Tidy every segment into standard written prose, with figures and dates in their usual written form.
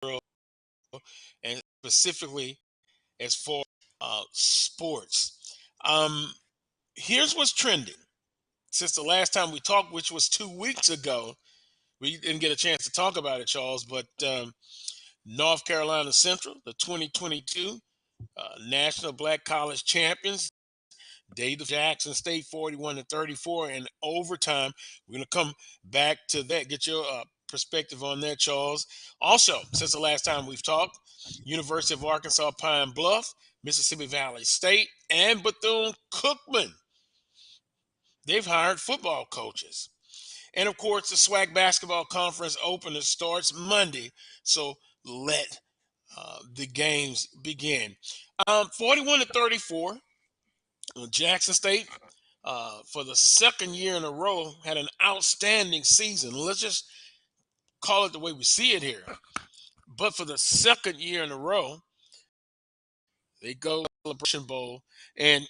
and specifically as far sports. Um, Here's what's trending. Since the last time we talked, which was 2 weeks ago, we didn't get a chance to talk about it, Charles, but North Carolina Central, the 2022 National Black College Champions, they defeated Jackson State 41-34 in overtime. We're going to come back to that, get your perspective on that, Charles. Also, since the last time we've talked, University of Arkansas Pine Bluff, Mississippi Valley State, and Bethune-Cookman, they've hired football coaches. And of course, the SWAC Basketball Conference opener starts Monday. So let the games begin. 41-34, Jackson State, for the second year in a row, had an outstanding season. Let's just call it the way we see it here. But for the second year in a row, they go to the Celebration Bowl, and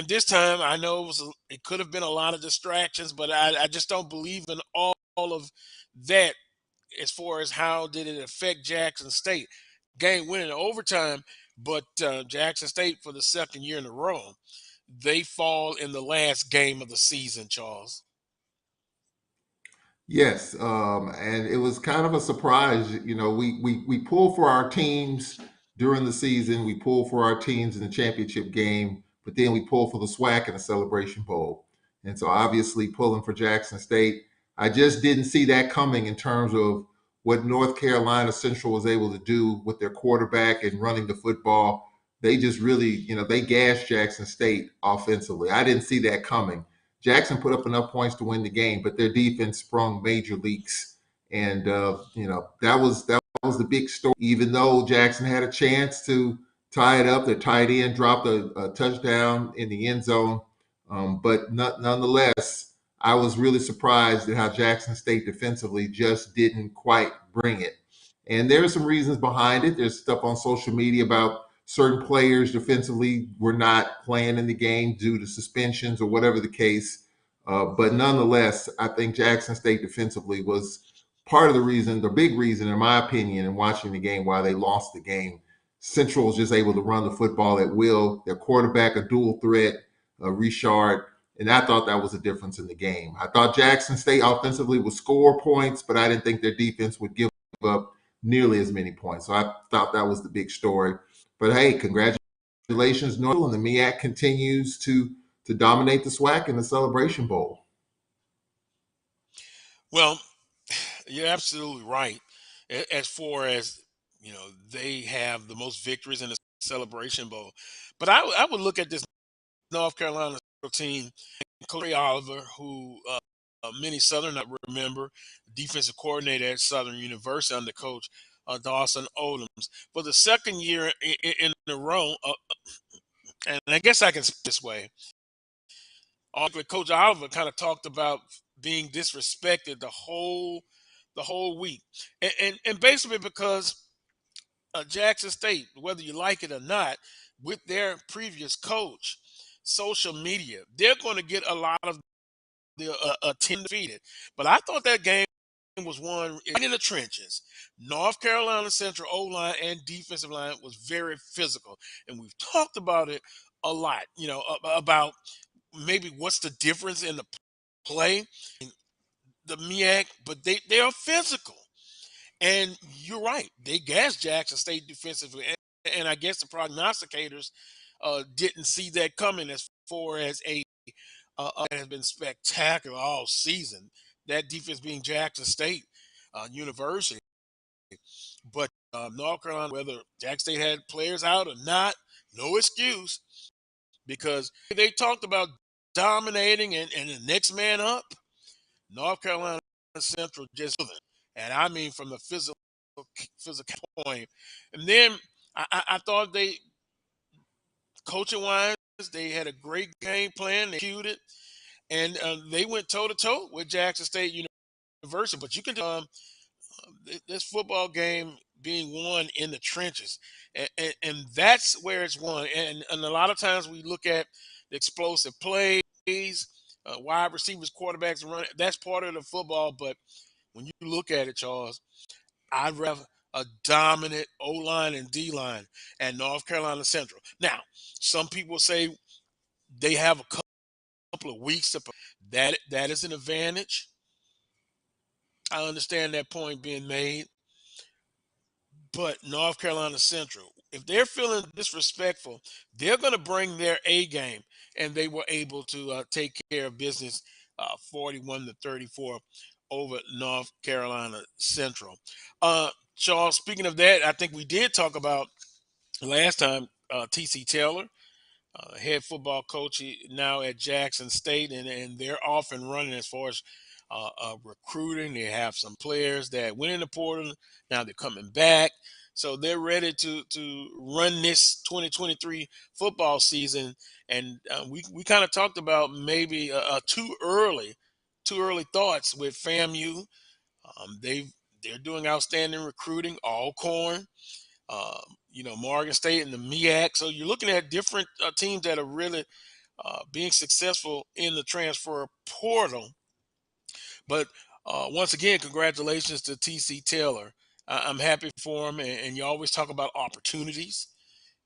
this time I know it could have been a lot of distractions, but I just don't believe in all of that as far as how did it affect Jackson State. Game winning in overtime, but Jackson State for the second year in a row, they fall in the last game of the season, Charles. Yes, and it was kind of a surprise. We pull for our teams during the season. We pull for our teams in the championship game, but then we pull for the SWAC in the Celebration Bowl. And so, obviously, pulling for Jackson State, I just didn't see that coming in terms of what North Carolina Central was able to do with their quarterback and running the football. They just really, they gashed Jackson State offensively. I didn't see that coming. Jackson put up enough points to win the game, but their defense sprung major leaks, and that was the big story. Even though Jackson had a chance to tie it up, their tight end dropped a touchdown in the end zone, but nonetheless, I was really surprised at how Jackson State defensively just didn't quite bring it. And there are some reasons behind it. There's stuff on social media about certain players defensively were not playing in the game due to suspensions or whatever the case. But nonetheless, I think Jackson State defensively was part of the reason, the big reason, in my opinion, in watching the game, why they lost the game. Central was just able to run the football at will. Their quarterback, a dual threat, Richard, and I thought that was a difference in the game. I thought Jackson State offensively would score points, but I didn't think their defense would give up nearly as many points. So I thought that was the big story. But hey, congratulations, North, and the MEAC continues to dominate the SWAC in the Celebration Bowl. Well, you're absolutely right. As far as they have the most victories in the Celebration Bowl. But I would look at this North Carolina team, Corey Oliver, who many Southern remember, defensive coordinator at Southern University under Coach Dawson Odoms. For the second year in a row, and I guess I can say this way, Coach Oliver kind of talked about being disrespected the whole week, and basically because Jackson State, whether you like it or not, with their previous coach, social media, they're going to get a lot of the team defeated. But I thought that game was won right in the trenches. North Carolina Central O line and defensive line was very physical, and we've talked about it a lot. About maybe what's the difference in the play, the MEAC, but they are physical. And you're right. They gassed Jackson State defensively. And I guess the prognosticators didn't see that coming as far as that has been spectacular all season. That defense being Jackson State University. But North Carolina, whether Jackson State had players out or not, no excuse because they talked about dominating and the next man up. North Carolina Central just, and I mean from the physical point. And then I thought they, coaching wise, they had a great game plan. They cued it, and they went toe to toe with Jackson State University. But you can this football game being won in the trenches, and that's where it's won. And a lot of times we look at the explosive plays, wide receivers, quarterbacks, running. That's part of the football. But when you look at it, Charles, I'd rather a dominant O line and D line at North Carolina Central. Now, some people say they have a couple of weeks to that is an advantage. I understand that point being made, but North Carolina Central, if they're feeling disrespectful, they're going to bring their A game, and they were able to take care of business, 41-34 over North Carolina Central. Charles, speaking of that, I think we did talk about last time TC Taylor, head football coach now at Jackson State, and they're off and running as far as recruiting. They have some players that went in the portal. Now they're coming back. So they're ready to run this 2023 football season. And we kind of talked about maybe too early thoughts with FAMU. They're doing outstanding recruiting, all corn. Morgan State and the MEAC. So you're looking at different teams that are really being successful in the transfer portal. But once again, congratulations to TC Taylor. I'm happy for him, and you always talk about opportunities,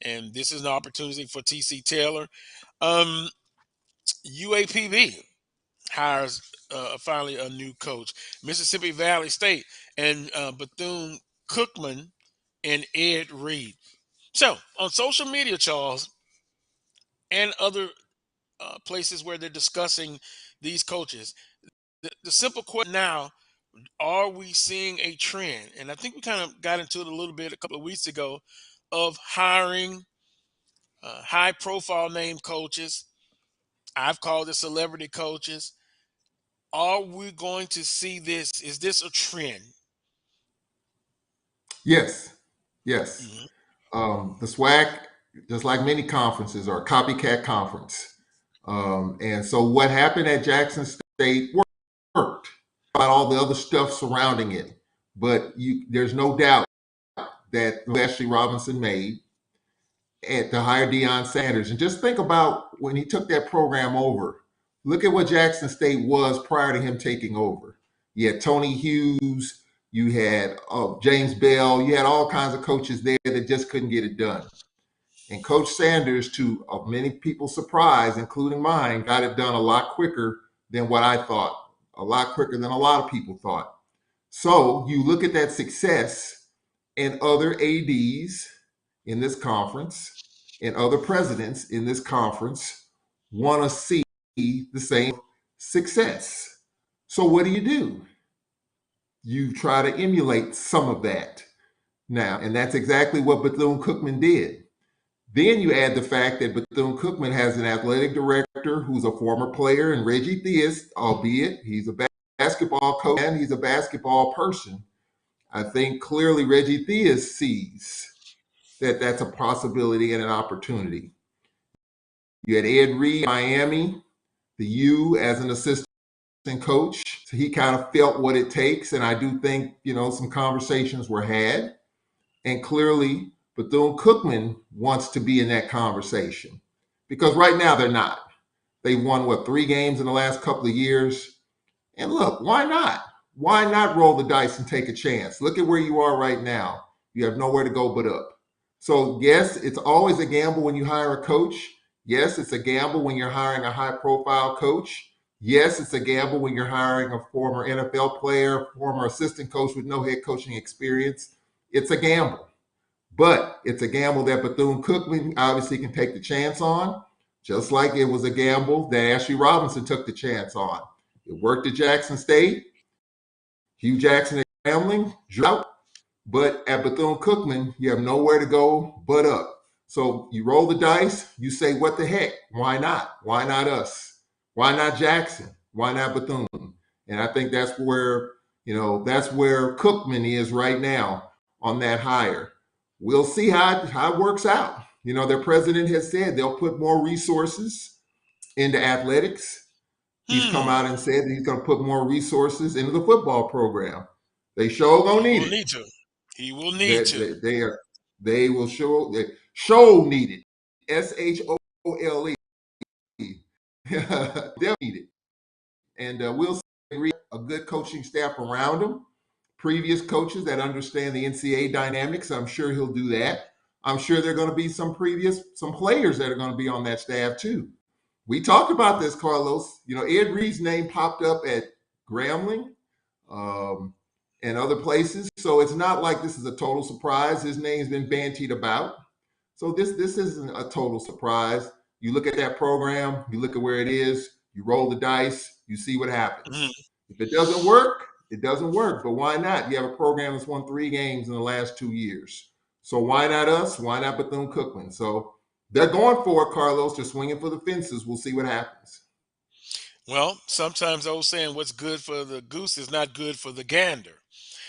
and this is an opportunity for TC Taylor. UAPB hires finally a new coach. Mississippi Valley State and Bethune Cookman and Ed Reed. So on social media, Charles, and other places where they're discussing these coaches, the simple question now: are we seeing a trend? And I think we kind of got into it a little bit a couple of weeks ago of hiring high-profile name coaches. I've called it celebrity coaches. Are we going to see this? Is this a trend? Yes, yes. Mhm. The SWAC, just like many conferences, are a copycat conference. And so what happened at Jackson State worked. About all the other stuff surrounding it, but there's no doubt that Ashley Robinson made to hire Deion Sanders. And just think about when he took that program over. Look at what Jackson State was prior to him taking over. You had Tony Hughes, you had James Bell, you had all kinds of coaches there that just couldn't get it done. And Coach Sanders, to many people's surprise, including mine, got it done a lot quicker than what I thought, a lot quicker than a lot of people thought. So you look at that success, and other ADs in this conference and other presidents in this conference want to see the same success. So what do? You try to emulate some of that now, and that's exactly what Bethune-Cookman did. Then you add the fact that Bethune-Cookman has an athletic director who's a former player, and Reggie Theus, albeit he's a basketball coach and he's a basketball person. I think clearly Reggie Theus sees that that's a possibility and an opportunity. You had Ed Reed, Miami, the U as an assistant coach. So he kind of felt what it takes, and I do think some conversations were had, and clearly Bethune-Cookman wants to be in that conversation because right now they're not. They won, 3 games in the last couple of years. And look, why not? Why not roll the dice and take a chance? Look at where you are right now. You have nowhere to go but up. So, yes, it's always a gamble when you hire a coach. Yes, it's a gamble when you're hiring a high profile coach. Yes, it's a gamble when you're hiring a former NFL player, former assistant coach with no head coaching experience. It's a gamble. But it's a gamble that Bethune-Cookman obviously can take the chance on, just like it was a gamble that Ashley Robinson took the chance on. It worked at Jackson State. Hugh Jackson and Grambling, drought. But at Bethune-Cookman, you have nowhere to go but up. So you roll the dice, you say, what the heck? Why not? Why not us? Why not Jackson? Why not Bethune? And I think that's where Cookman is right now on that hire. We'll see how it works out. Their president has said they'll put more resources into athletics. He's come Hmm. out and said that he's going to put more resources into the football program. They sure gonna He need will it. need to. He will need That to. they will show need it. SHOLE. They'll need it, and we'll see a good coaching staff around them. previous coaches that understand the NCAA dynamics. I'm sure he'll do that. I'm sure there are going to be some players that are going to be on that staff too. We talked about this, Carlos. You know, Ed Reed's name popped up at Grambling um, and other places, so it's not like this is a total surprise. His name's been bantied about, so this isn't a total surprise. You look at that program, you look at where it is, you roll the dice, you see what Mhm. happens. If it doesn't work, it doesn't work. But why not? You have a program that's won 3 games in the last 2 years. So why not us? Why not Bethune Cookman? So they're going for it, Carlos. They're swinging for the fences. We'll see what happens. Well, sometimes I was saying what's good for the goose is not good for the gander.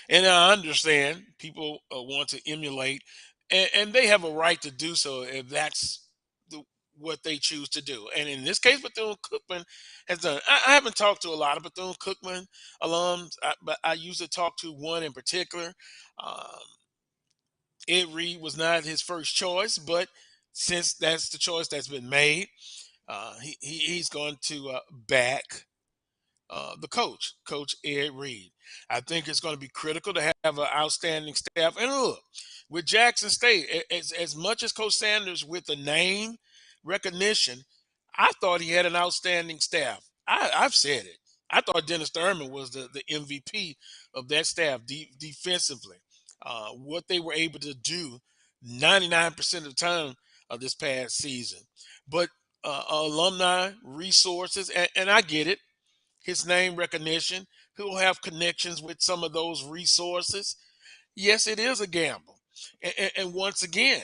And I understand people want to emulate, and they have a right to do so if that's what they choose to do. And in this case, Bethune Cookman has done. I haven't talked to a lot of Bethune Cookman alums, but I usually talk to one in particular. Um, Ed Reed was not his first choice, but since that's the choice that's been made, he's going to back the coach, Coach Ed Reed. I think it's going to be critical to have an outstanding staff. And look, with Jackson State, as much as Coach Sanders with the name recognition, I thought he had an outstanding staff. I've said it. I thought Dennis Thurman was the MVP of that staff defensively. What they were able to do 99% of the time this past season. But alumni resources, and I get it, his name recognition. He'll have connections with some of those resources. Yes, it is a gamble. And once again,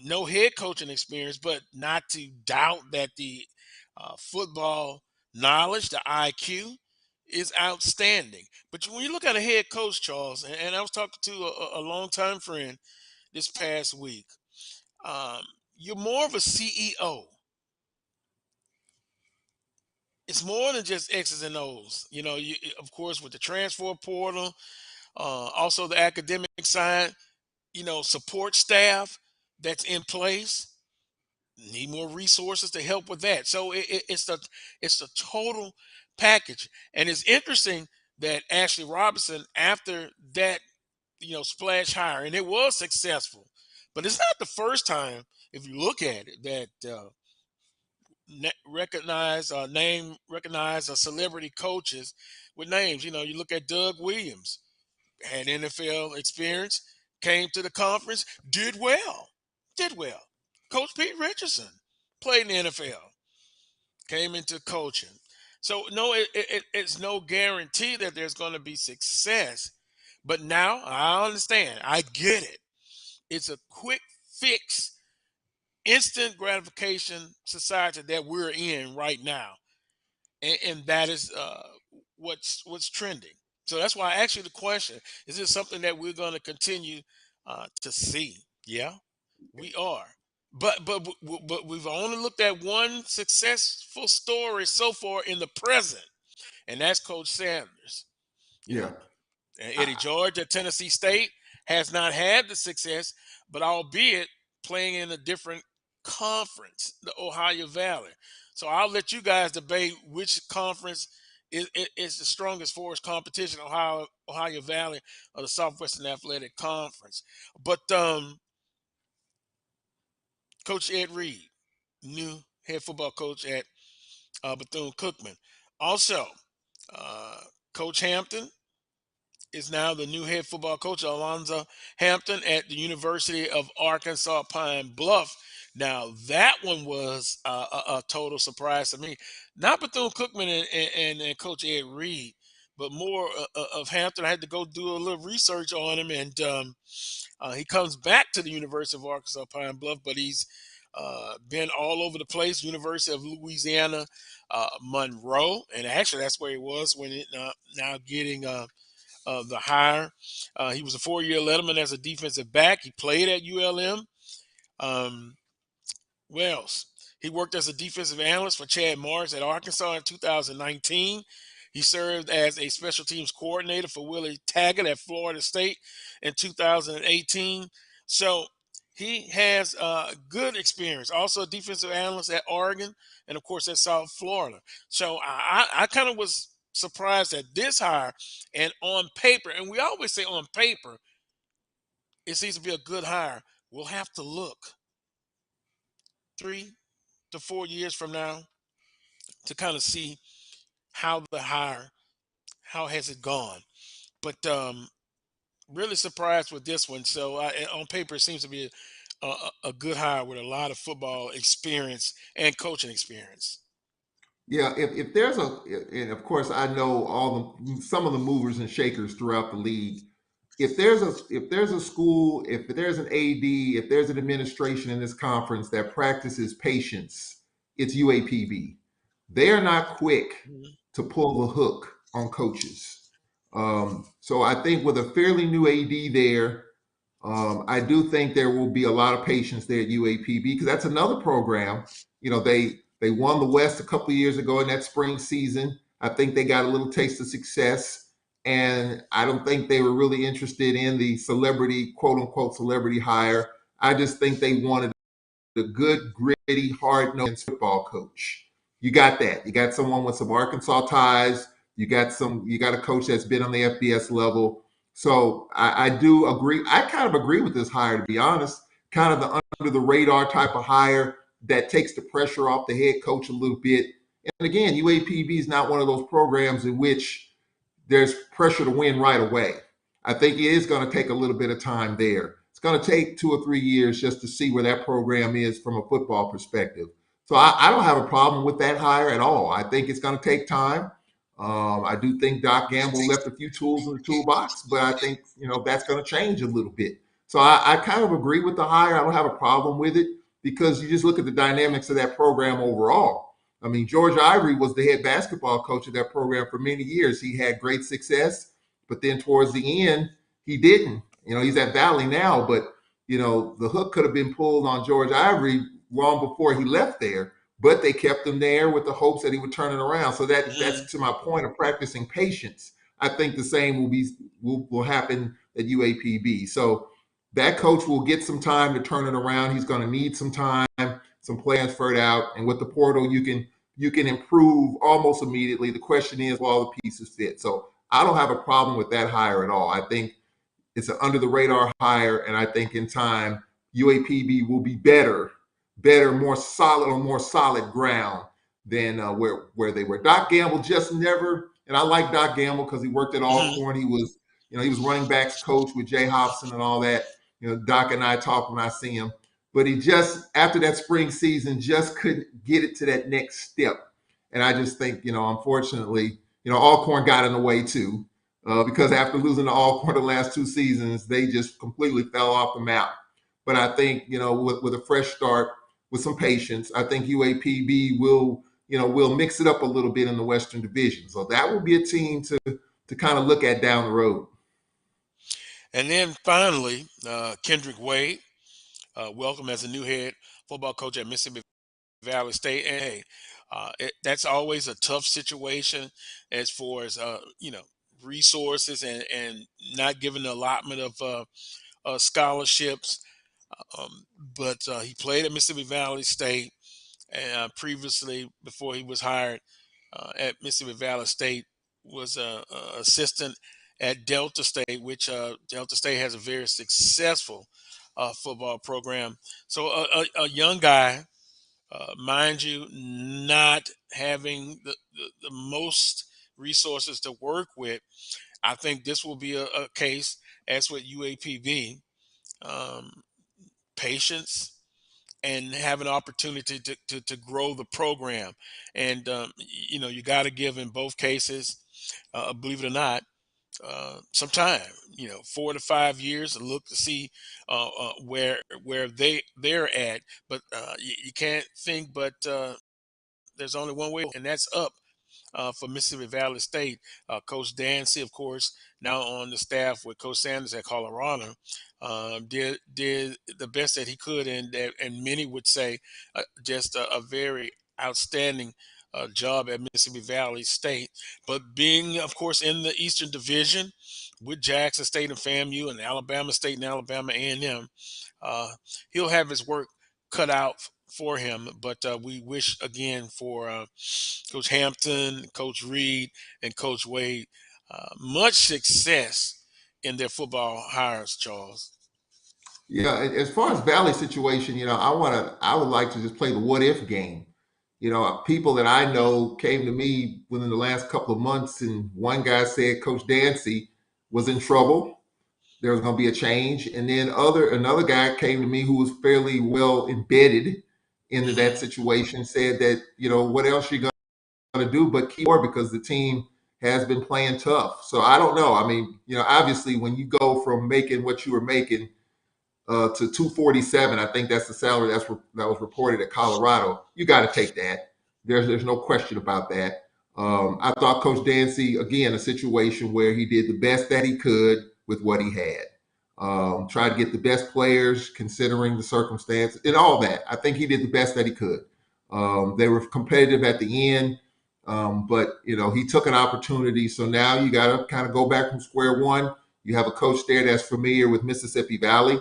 no head coaching experience, but not to doubt that the football knowledge, the IQ, is outstanding. But when you look at a head coach, Charles, and I was talking to a longtime friend this past week, um, you're more of a CEO. It's more than just X's and O's. You know, of course, with the transfer portal, also the academic side, support staff that's in place need more resources to help with that. So it's the total package, and it's interesting that Ashley Robinson, after that, splash hire, and it was successful, but it's not the first time, if you look at it, that recognize celebrity coaches with names. You look at Doug Williams, had NFL experience, came to the conference, did well. Coach Pete Richardson played in the NFL, came into coaching. So no, it's no guarantee that there's going to be success. But now I understand. I get it. It's a quick fix, instant gratification society that we're in right now, and that is what's trending. So that's why I asked you the question: is this something that we're going to continue to see? Yeah, we are. But we've only looked at one successful story so far in the present, and that's Coach Sanders. You Yeah. know, Eddie George at Tennessee State has not had the success, but albeit playing in a different conference, the Ohio Valley. So I'll let you guys debate which conference is the strongest for its competition, Ohio Valley or the Southwestern Athletic Conference. But Coach Ed Reed, new head football coach at Bethune Cookman. Also, uh, Coach Hampton is now the new head football coach, Alonzo Hampton, at the University of Arkansas Pine Bluff. Now, that one was a total surprise to me. Not Bethune Cookman and Coach Ed Reed, but more of Hampton. I had to go do a little research on him, and he comes back to the University of Arkansas Pine Bluff, but he's been all over the place. University of Louisiana, Monroe, and actually that's where he was when it now getting the hire. He was a 4-year letterman as a defensive back. He played at ULM. Um, what else? He worked as a defensive analyst for Chad Morris at Arkansas in 2019. He served as a special teams coordinator for Willie Taggart at Florida State in 2018. So he has good experience. Also, a defensive analyst at Oregon and, of course, at South Florida. So I kind of was surprised at this hire. And on paper, and we always say on paper, it seems to be a good hire. We'll have to look 3 to 4 years from now to kind of see how the hire, how has it gone. But really surprised with this one. So on paper, it seems to be a good hire with a lot of football experience and coaching experience. Yeah, if there's a, and of course I know all the some of the movers and shakers throughout the league. If there's a school, if there's an AD, if there's an administration in this conference that practices patience, it's UAPB. They are not quick Mhm. to pull the hook on coaches. So I think with a fairly new AD there, I do think there will be a lot of patience there at UAPB because that's another program. They won the West a couple of years ago in that spring season. I think they got a little taste of success, and I don't think they were really interested in the celebrity, quote unquote, celebrity hire. I just think they wanted a good, gritty, hard-nosed football coach. You got that. You got someone with some Arkansas ties. You got a coach that's been on the FBS level. So I do agree. I kind of agree with this hire, to be honest. Kind of the under the radar type of hire that takes the pressure off the head coach a little bit. And again, UAPB is not one of those programs in which there's pressure to win right away. I think it is going to take a little bit of time there. It's going to take 2 or 3 years just to see where that program is from a football perspective. So I don't have a problem with that hire at all. I think it's going to take time. I do think Doc Gamble left a few tools in the toolbox, but I think that's going to change a little bit. So I kind of agree with the hire. I don't have a problem with it because you just look at the dynamics of that program overall. I mean, George Ivory was the head basketball coach of that program for many years. He had great success, but then towards the end, he didn't. He's at Valley now, but the hook could have been pulled on George Ivory long before he left there. But they kept him there with the hopes that he would turn it around. So that's Mhm. to my point of practicing patience. I think the same will happen at UAPB. So that coach will get some time to turn it around. He's going to need some time, some plans transferred out, and with the portal, you can improve almost immediately. The question is, will all the pieces fit? So I don't have a problem with that hire at all. I think it's an under the radar hire, and I think in time UAPB will be better, more solid on more solid ground than where they were. Doc Gamble just never, and I like Doc Gamble because he worked at Mhm. Alcorn. He was running backs coach with Jay Hobson and all that. Doc and I talk when I see him, but he just after that spring season just couldn't get it to that next step. And I just think, unfortunately, Alcorn got in the way too because after losing to Alcorn the last 2 seasons, they just completely fell off the map. But I think with a fresh start, with some patience, I think UAPB will mix it up a little bit in the Western Division. So that will be a team to kind of look at down the road. And then finally, Kendrick Wade, welcome as a new head football coach at Mississippi Valley State. And hey, that's always a tough situation as far as resources and not giving the allotment of scholarships. But he played at Mississippi Valley State, and previously, before he was hired at Mississippi Valley State, was a assistant at Delta State, which Delta State has a very successful football program. So a young guy, mind you, not having the most resources to work with. I think this will be a case as with UAPB. Um, Patience and have an opportunity to grow the program. And, you got to give in both cases, believe it or not, some time, 4 to 5 years to look to see where they're at. But you can't think but there's only one way, and that's up for Mississippi Valley State. Coach Dancy, of course, now on the staff with Coach Sanders at Colorado, did the best that he could, and many would say just a very outstanding job at Mississippi Valley State. But being, of course, in the Eastern Division with Jackson State and FAMU and Alabama State and Alabama A&M, uh, he'll have his work cut out for him. But we wish again for Coach Hampton, Coach Reed, and Coach Wade much success in their football hires, Charles. Yeah, as far as Valley situation, I would like to just play the what if game. People that I know came to me within the last couple of months, and one guy said Coach Dancy was in trouble. There was going to be a change, and then another guy came to me who was fairly well embedded into that Hmm. situation. Said that what else you going to do but keep more because the team has been playing tough. So I don't know. I mean, obviously when you go from making what you were making to 247. I think that's the salary that was reported at Colorado. You got to take that. There's no question about that. I thought Coach Dancy again a situation where he did the best that he could with what he had. Tried to get the best players considering the circumstance and all that. I think he did the best that he could. They were competitive at the end, but he took an opportunity. So now you got to kind of go back from square one. You have a coach there that's familiar with Mississippi Valley.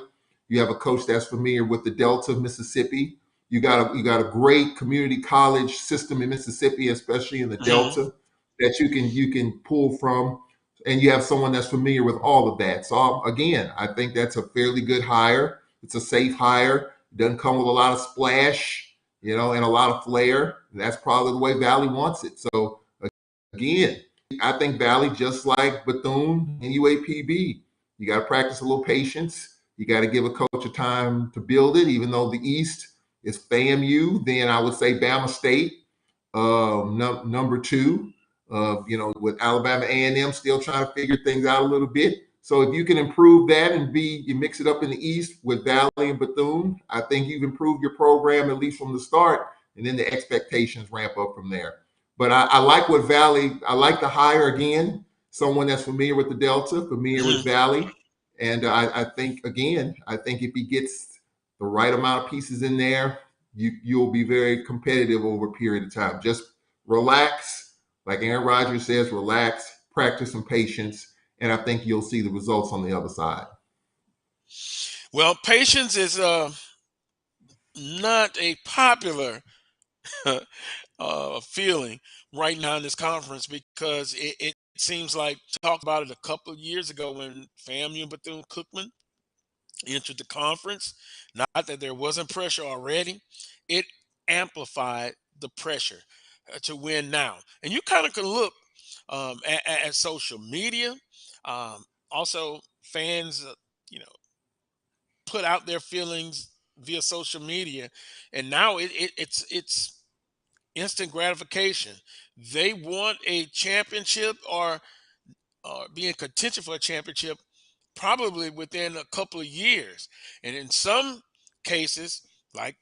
You have a coach that's familiar with the Delta of Mississippi. You got a great community college system in Mississippi, especially in the Hmm. Delta, that you can pull from, and you have someone that's familiar with all of that. So again, I think that's a fairly good hire. It's a safe hire. Doesn't come with a lot of splash, and a lot of flair. That's probably the way Valley wants it. So again, I think Valley, just like Bethune and UAPB, you got to practice a little patience. You got to give a coach a time to build it, even though the East is FAMU. Then I would say Bama State, number two. With Alabama A&M still trying to figure things out a little bit. So if you can improve that and you mix it up in the East with Valley and Bethune, I think you've improved your program at least from the start, and then the expectations ramp up from there. But I like what Valley. I like the hire again. Someone that's familiar with the Delta, familiar with Hmm. Valley, and I think again, I think if he gets the right amount of pieces in there, you'll be very competitive over a period of time. Just relax, like Aaron Rodgers says, relax, practice some patience, and I think you'll see the results on the other side. Well, patience is not a popular feeling right now in this conference because it seems like talked about it a couple of years ago when FAMU and Bethune Cookman entered the conference. Not that there wasn't pressure already, it amplified the pressure to win now. And you kind of can look at social media. Also, fans, you know, put out their feelings via social media, and now it's instant gratification. They want a championship or be in contention for a championship probably within a couple of years. And in some cases, like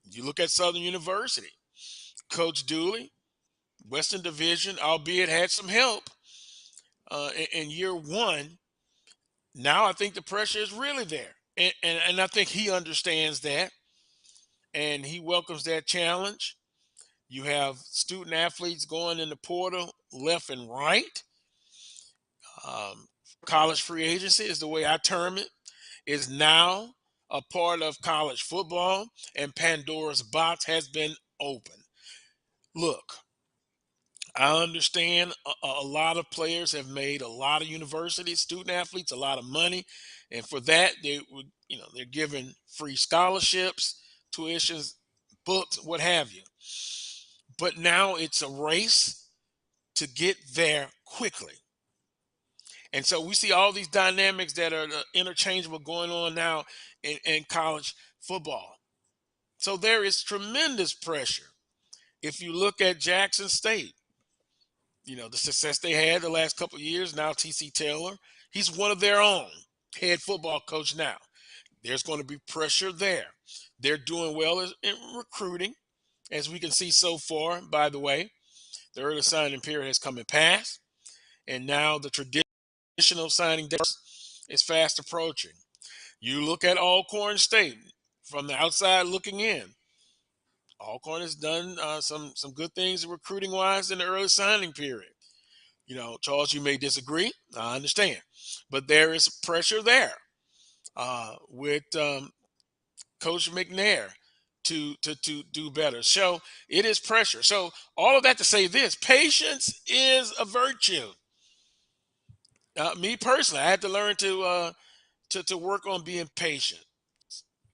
you look at Southern University, Coach Dooley, Western Division, albeit had some help in year one. Now I think the pressure is really there. And I think he understands that and he welcomes that challenge. You have student athletes going in the portal left and right. Um, College free agency is the way I term it, is now a part of college football, and Pandora's box has been opened. Look, I understand a lot of players have made a lot of universities, student athletes, a lot of money, and for that they would, they're given free scholarships, tuitions, books, what have you. But now it's a race to get there quickly. And so we see all these dynamics that are interchangeable going on now in college football. So there is tremendous pressure. If you look at Jackson State, the success they had the last couple of years, now TC Taylor, he's one of their own head football coach now. There's going to be pressure there. They're doing well in recruiting, as we can see so far, by the way. The early signing period has come and passed, and now the traditional signing day is fast approaching. You look at Alcorn State from the outside looking in. Alcorn has done some good things recruiting wise in the early signing period. Charles, you may disagree. I understand, but there is pressure there with Coach McNair to do better. So it is pressure. So all of that to say this: patience is a virtue. Me personally, I had to learn to work on being patient.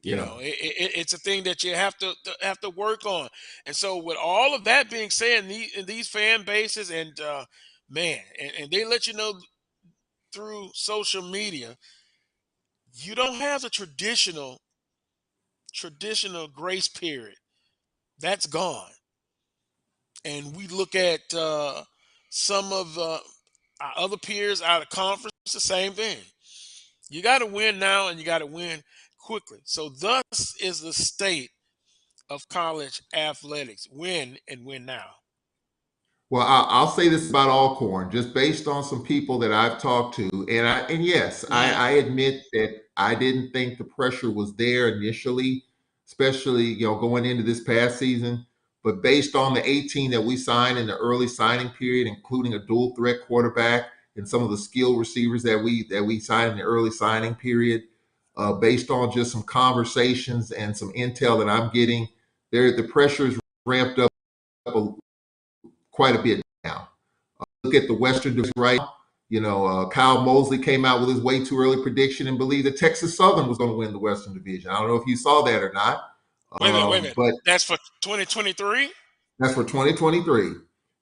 You Yeah. know, it's a thing that you have to work on. And so, with all of that being said, in these fan bases, and man, and they let you know through social media, you don't have the traditional grace period. That's gone. And we look at some of our other peers out of conference, the same thing. You got to win now, and you got to win quickly. So, thus is the state of college athletics: win and win now. Well, I'll say this about Alcorn, just based on some people that I've talked to, and yes, Hmm. I admit that I didn't think the pressure was there initially, especially going into this past season. But based on the 18 that we signed in the early signing period, including a dual threat quarterback and some of the skill receivers that we signed in the early signing period, based on just some conversations and some intel that I'm getting, there the pressure is ramped up quite a bit now. Look at the Western Division right now. Kyle Mosley came out with his way too early prediction and believed that Texas Southern was going to win the Western Division. I don't know if you saw that or not, Wait a minute, wait a minute. but That's for 2023. that's for 2023.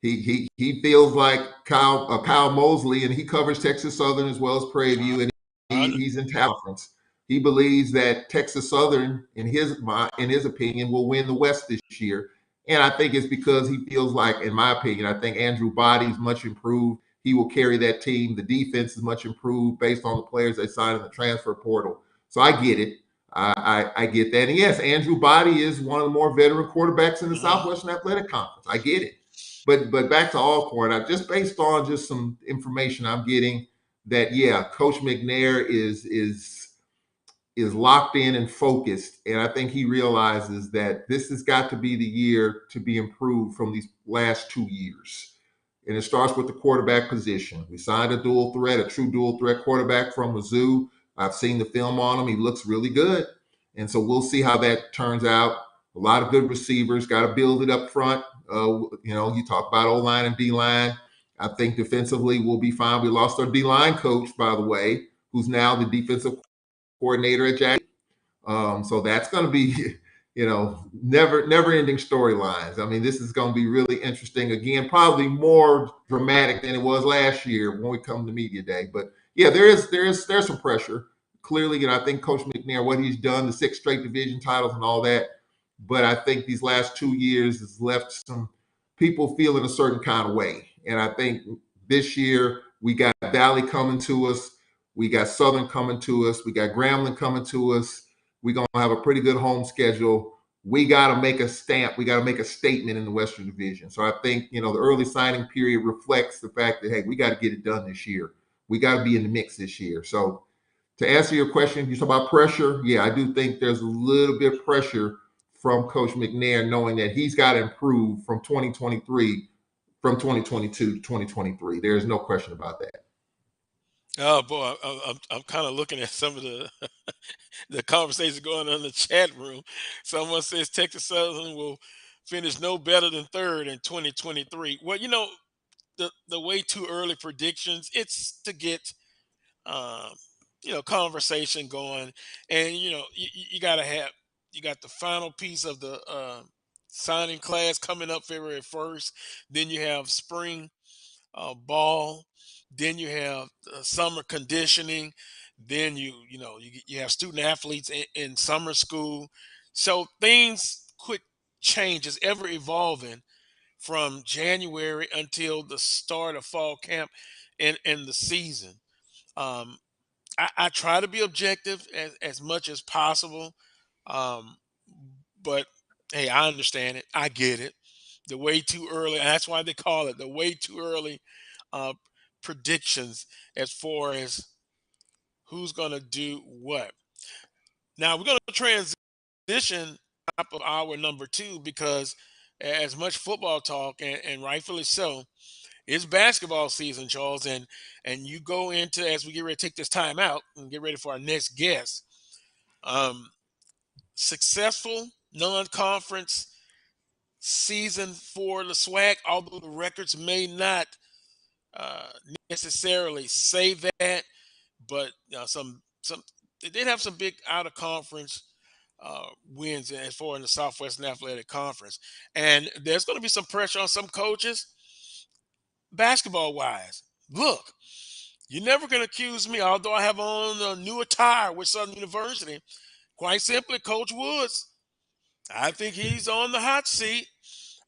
He feels like Kyle Mosley, and he covers Texas Southern as well as Prairie Uh, View, and uh, he's in conference. He believes that Texas Southern, in his opinion, will win the West this year, and I think it's because he feels like, in my opinion, I think Andrew Body's much improved. He will carry that team. The defense is much improved based on the players they signed in the transfer portal. So I get it. I get that. And yes, Andrew Body is one of the more veteran quarterbacks in the mhm. Southwestern Athletic Conference. I get it. But back to Alcorn, just based on just some information I'm getting, that yeah, Coach McNair is locked in and focused, and I think he realizes that this has got to be the year to be improved from these last 2 years. And it starts with the quarterback position. We signed a true dual threat quarterback from Mizzou. I've seen the film on him. He looks really good. And so we'll see how that turns out. A lot of good receivers, got to build it up front. You talk about O line and D line. I think defensively we'll be fine. We lost our D line coach, by the way, who's now the defensive coordinator at Jack. So that's going to be, never ending storylines. I mean, this is going to be really interesting. Again, probably more dramatic than it was last year when we come to media day. But yeah, there's some pressure. Clearly, I think Coach McNair, what he's done, the 6 straight division titles and all that. But I think these last 2 years has left some people feeling a certain kind of way. And I think this year we got Valley coming to us. We got Southern coming to us. We got Grambling coming to us. We're going to have a pretty good home schedule. We got to make a stamp. We got to make a statement in the Western Division. So I think, the early signing period reflects the fact that, hey, we got to get it done this year. We got to be in the mix this year. So to answer your question, you talk about pressure. Yeah, I do think there's a little bit of pressure from Coach McNair, knowing that he's got to improve from 2023, from 2022 to 2023. There's no question about that. Oh boy, I'm kind of looking at some of the the conversation going on in the chat room. Someone says Texas Southern will finish no better than third in 2023. Well, the way too early predictions. It's to get um, conversation going, and you got to have you got the final piece of the signing class coming up February 1st. Then you have spring ball. Then you have summer conditioning. Then you have student athletes in summer school. So things quick changes, ever evolving from January until the start of fall camp and the season. Um, I try to be objective as much as possible, um, but hey, I understand it. I get it. The way too early. And that's why they call it the way too early uh, predictions as far as who's going to do what. Now we're going to transition top of hour number two because as much football talk and rightfully so, it's basketball season, Charles, and you go into as we get ready to take this time out and get ready for our next guest. Um, Successful non-conference season for the SWAC, although the records may not uh, necessarily say that, but some they did have some big out of conference wins as far in the Southwestern Athletic Conference, and there's going to be some pressure on some coaches, basketball wise. Look, you're never going to accuse me, although I have on a new attire with Southern University. Quite simply, Coach Woods, I think he's on the hot seat.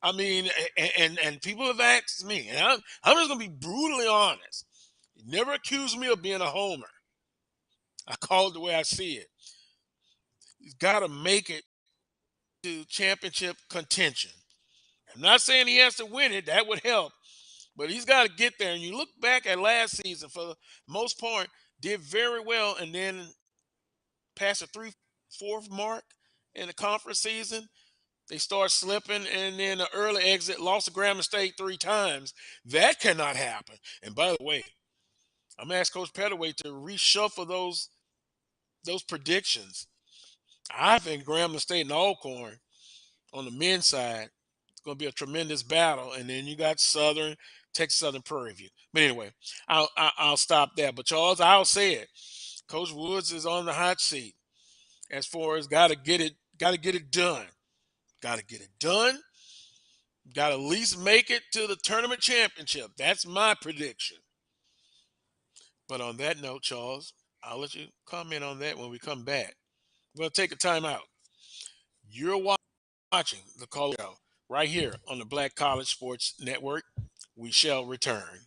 I mean, and people have asked me, and I'm just going to be brutally honest. You never accuse me of being a homer. I call it the way I see it. He's got to make it to championship contention. I'm not saying he has to win it. That would help. But he's got to get there. And you look back at last season, for the most part, did very well, and then past the 3/4 mark in the conference season, they start slipping, and then the early exit, lost to Grambling State 3 times. That cannot happen. And by the way, I'm gonna ask Coach Pettaway to reshuffle those predictions. I think Grambling State and Alcorn on the men's side, it's going to be a tremendous battle. And then you got Southern, Texas Southern Prairie View. But anyway, I'll stop there. But Charles, I'll say it. Coach Woods is on the hot seat as far as got to get it done. Got to get it done. Got to at least make it to the tournament championship. That's my prediction. But on that note, Charles, I'll let you comment on that when we come back. We're going to take a timeout. You're watching the Call Show right here on the Black College Sports Network. We shall return.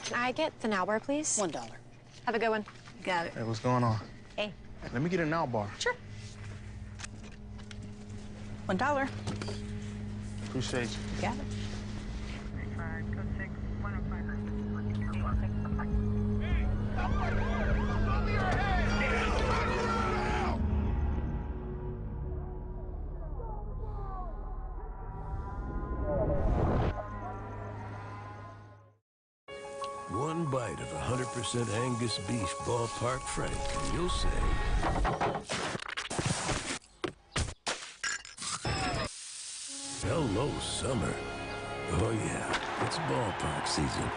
Can I get the now bar, please? $1. Have a good one. Got it. Hey, what's going on? Hey. Let me get a now bar. Sure. $1. Appreciate you. Got it. One bite of 100% Angus beef ballpark frank, and you'll say, hello, summer. Oh yeah, it's ballpark season.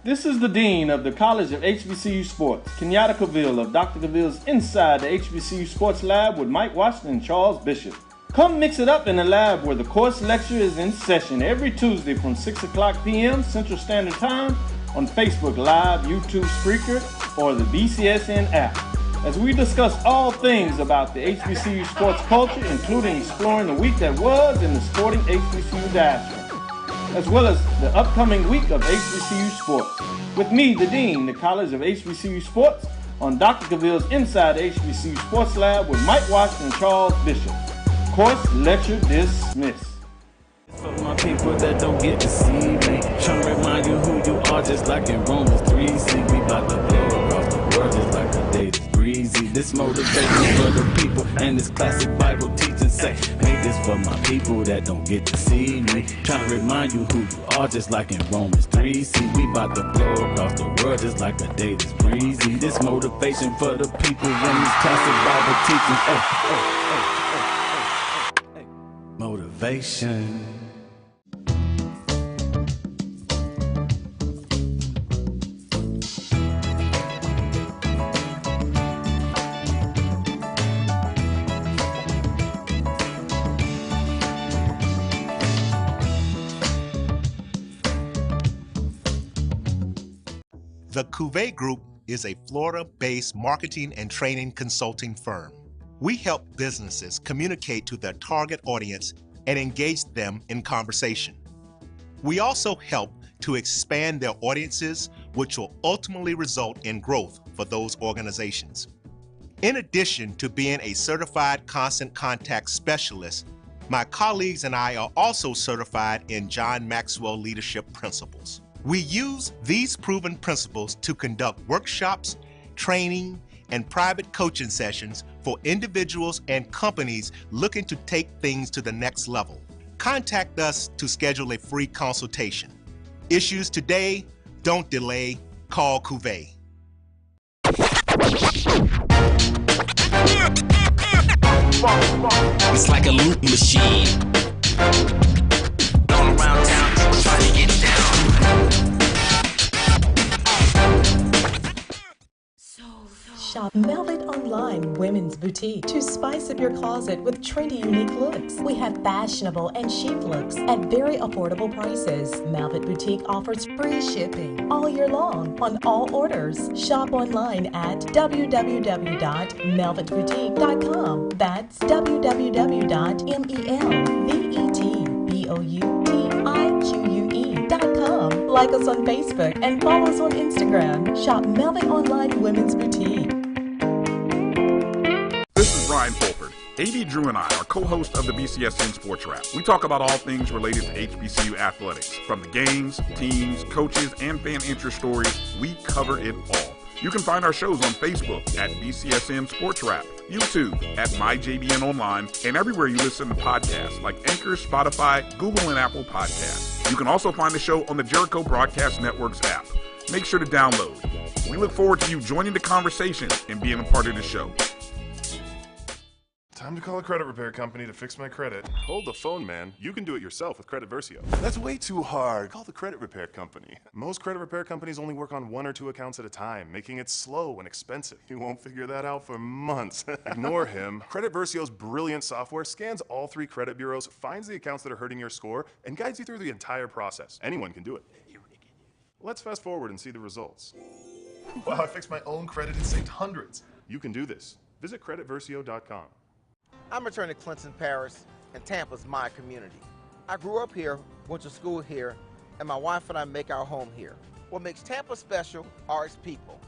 This is the Dean of the College of HBCU Sports, Kenyatta Cavill of Dr. Cavill's Inside the HBCU Sports Lab with Mike Washington and Charles Bishop. Come mix it up in the lab where the course lecture is in session every Tuesday from 6 o'clock p.m. Central Standard Time on Facebook Live, YouTube Spreaker, or the BCSN app, as we discuss all things about the HBCU sports culture, including exploring the week that was in the sporting HBCU diaspora, as well as the upcoming week of HBCU sports. With me, the Dean, the College of HBCU Sports, on Dr. Cavill's Inside the HBCU Sports Lab with Mike Washington and Charles Bishop. Course lecture dismissed. For my people that don't get to see me, trying to remind you who you are, just like in Romans 3. See, we about to blow across the world just like a day that's breezy. This motivation for the people and this classic Bible teaching Say, make this for my people that don't get to see me. Trying to remind you who you are, just like in Romans 3. See, we about to blow across the world just like a day that's breezy. This motivation for the people when it's classic Bible teaching. Motivation. The Cuvée Group is a Florida-based marketing and training consulting firm. We help businesses communicate to their target audience and engage them in conversation. We also help to expand their audiences, which will ultimately result in growth for those organizations. In addition to being a certified constant contact specialist, my colleagues and I are also certified in John Maxwell Leadership Principles. We use these proven principles to conduct workshops, training, and private coaching sessions for individuals and companies looking to take things to the next level. Contact us to schedule a free consultation. Issues today, don't delay, call Cuvée. It's like a loop machine. All around town, people trying to get down. Shop Velvet Online Women's Boutique to spice up your closet with trendy, unique looks. We have fashionable and chic looks at very affordable prices. Velvet Boutique offers free shipping all year long on all orders. Shop online at www.melvetboutique.com. That's www.melvetboutique.com. Like us on Facebook and follow us on Instagram. Shop Velvet Online Women's Boutique. This is Brian Fulford. AD Drew and I are co-hosts of the BCSN Sports Wrap. We talk about all things related to HBCU athletics. From the games, teams, coaches, and fan interest stories, we cover it all. You can find our shows on Facebook at BCSN Sports Wrap, YouTube at MyJBN Online, and everywhere you listen to podcasts like Anchor, Spotify, Google, and Apple Podcasts. You can also find the show on the Jericho Broadcast Network's app. Make sure to download. We look forward to you joining the conversation and being a part of the show. Time to call a credit repair company to fix my credit. Hold the phone, man. You can do it yourself with Credit Versio. That's way too hard. Call the credit repair company. Most credit repair companies only work on 1 or 2 accounts at a time, making it slow and expensive. You won't figure that out for months. Ignore him. Credit Versio's brilliant software scans all 3 credit bureaus, finds the accounts that are hurting your score, and guides you through the entire process. Anyone can do it. Let's fast forward and see the results. Wow, I fixed my own credit and saved hundreds. You can do this. Visit creditversio.com. I'm returning to Clinton Paris, and Tampa's my community. I grew up here, went to school here, and my wife and I make our home here. What makes Tampa special are its people.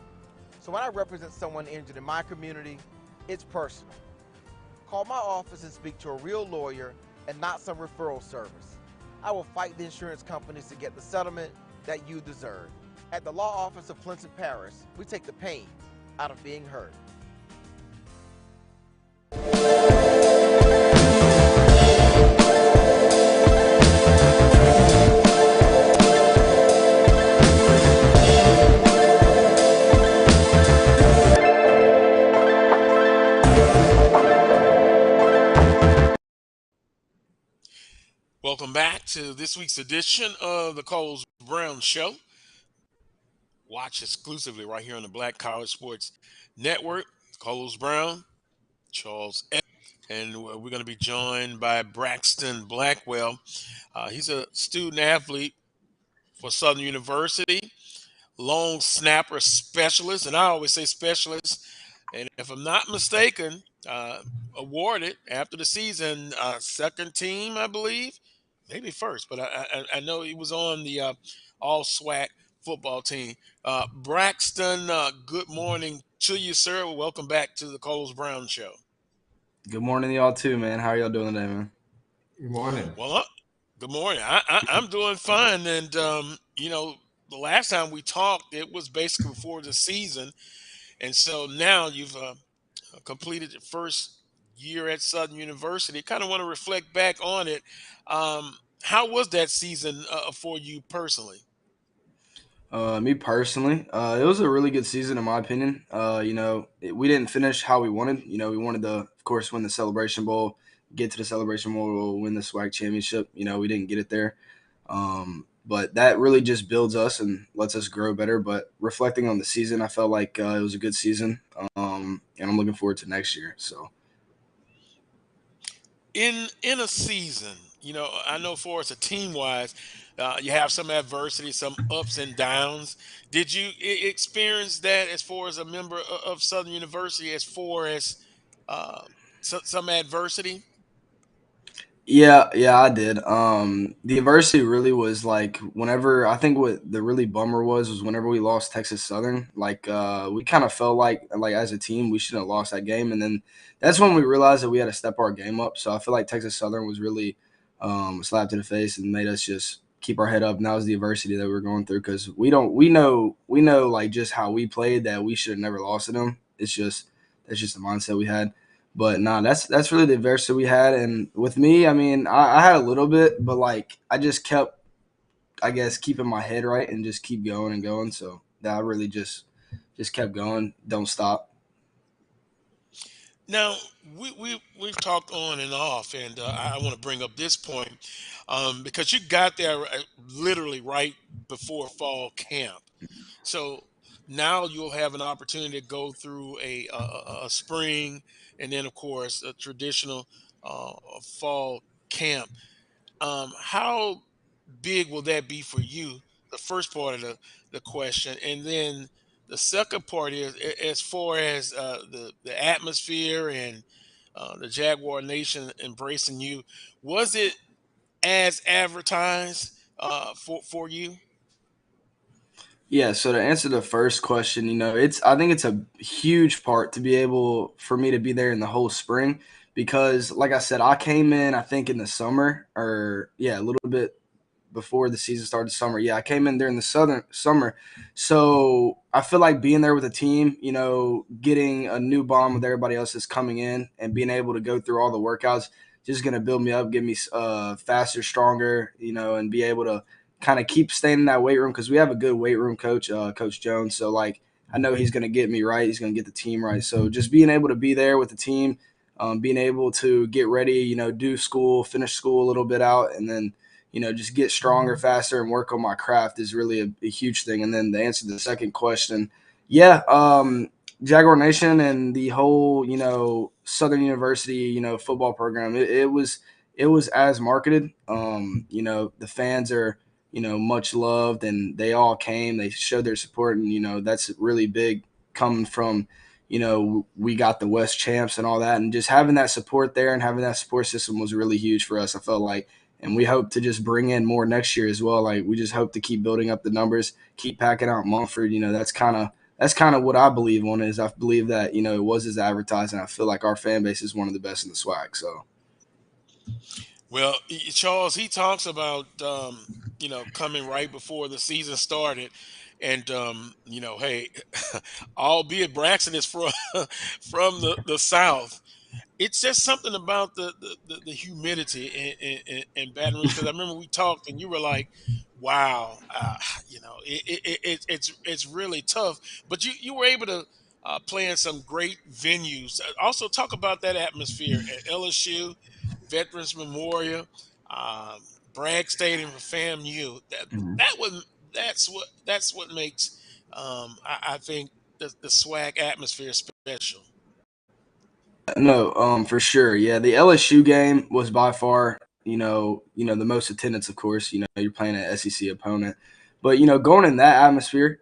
So when I represent someone injured in my community, it's personal. Call my office and speak to a real lawyer and not some referral service. I will fight the insurance companies to get the settlement that you deserve. At the law office of Clinton Paris, we take the pain out of being hurt. Welcome back to this week's edition of the Coles Brown Show. Watch exclusively right here on the Black College Sports Network. Coles Brown, Charles Edmond, and we're going to be joined by Braxton Blackwell. He's a student athlete for Southern University, long snapper specialist, and I always say specialist. And if I'm not mistaken, awarded after the season, second team, I believe. Maybe first, but I know he was on the all SWAC football team. Braxton, good morning to you, sir. Welcome back to the Coles Brown Show. Good morning to y'all too, man. How are y'all doing today, man? Good morning. Well, good morning. I'm doing fine. And, the last time we talked, it was basically before the season. And so now you've completed the first year at Southern University. Kind of want to reflect back on it. How was that season for you personally? Me personally, it was a really good season in my opinion. We didn't finish how we wanted. We wanted to, of course, win the Celebration Bowl, get to the Celebration Bowl, win the SWAC championship. We didn't get it there. But that really just builds us and lets us grow better. But reflecting on the season, I felt like it was a good season, and I'm looking forward to next year. So In a season, I know for us a team wise, you have some adversity, some ups and downs. Did you experience that as far as a member of Southern University, as far as uh, some adversity? yeah, I did. The adversity really was like whenever I think what the really bummer was whenever we lost Texas Southern. Like we kind of felt like as a team we shouldn't have lost that game, and then that's when we realized that we had to step our game up. So I feel like Texas Southern was really a slap to the face and made us just keep our head up. And that was the adversity that we were going through because we know like just how we played that we should have never lost to them. That's just the mindset we had. But nah, that's really the adversity we had. And with me, I mean, I had a little bit, but like I just kept, I guess, keeping my head right and just keep going and going. So that I really just kept going, don't stop. Now we've talked on and off, and I want to bring up this point because you got there literally right before fall camp. So now you'll have an opportunity to go through a spring, and then of course a traditional fall camp. How big will that be for you? The first part of the question, and then the second part is as far as the atmosphere and the Jaguar Nation embracing you. Was it as advertised for you? Yeah, so to answer the first question, it's I think it's a huge part to be able for me to be there in the whole spring because like I said, I came in I think in the summer or yeah, a little bit before the season started summer. Yeah, I came in during the southern summer. So I feel like being there with a team, getting a new bond with everybody else that's coming in and being able to go through all the workouts just gonna build me up, get me faster, stronger, and be able to kind of keep staying in that weight room because we have a good weight room coach, Coach Jones. So like I know he's gonna get me right, he's gonna get the team right. So just being able to be there with the team, being able to get ready, do school, finish school a little bit out, and then just get stronger, faster, and work on my craft is really a huge thing. And then to answer the second question, yeah, Jaguar Nation and the whole, Southern University, football program, it was as marketed. The fans are, much loved and they all came, they showed their support. And, that's really big coming from, we got the West champs and all that. And just having that support there and having that support system was really huge for us. I felt like, and we hope to just bring in more next year as well. Like we just hope to keep building up the numbers, keep packing out Mumford. That's kind of what I believe on is I believe that it was as advertised, and I feel like our fan base is one of the best in the swag. So Well, Charles, he talks about coming right before the season started, and hey, albeit Braxton is from from the South, it's just something about the humidity in Baton Rouge. Because I remember we talked and you were like, "Wow, it's really tough." But you were able to play in some great venues. Also, talk about that atmosphere at LSU, Veterans Memorial, um, Bragg Stadium for FAMU. That was that's what makes I think the swag atmosphere special. no, for sure. Yeah, the LSU game was by far, the most attendance. Of course, you're playing an SEC opponent, but going in that atmosphere,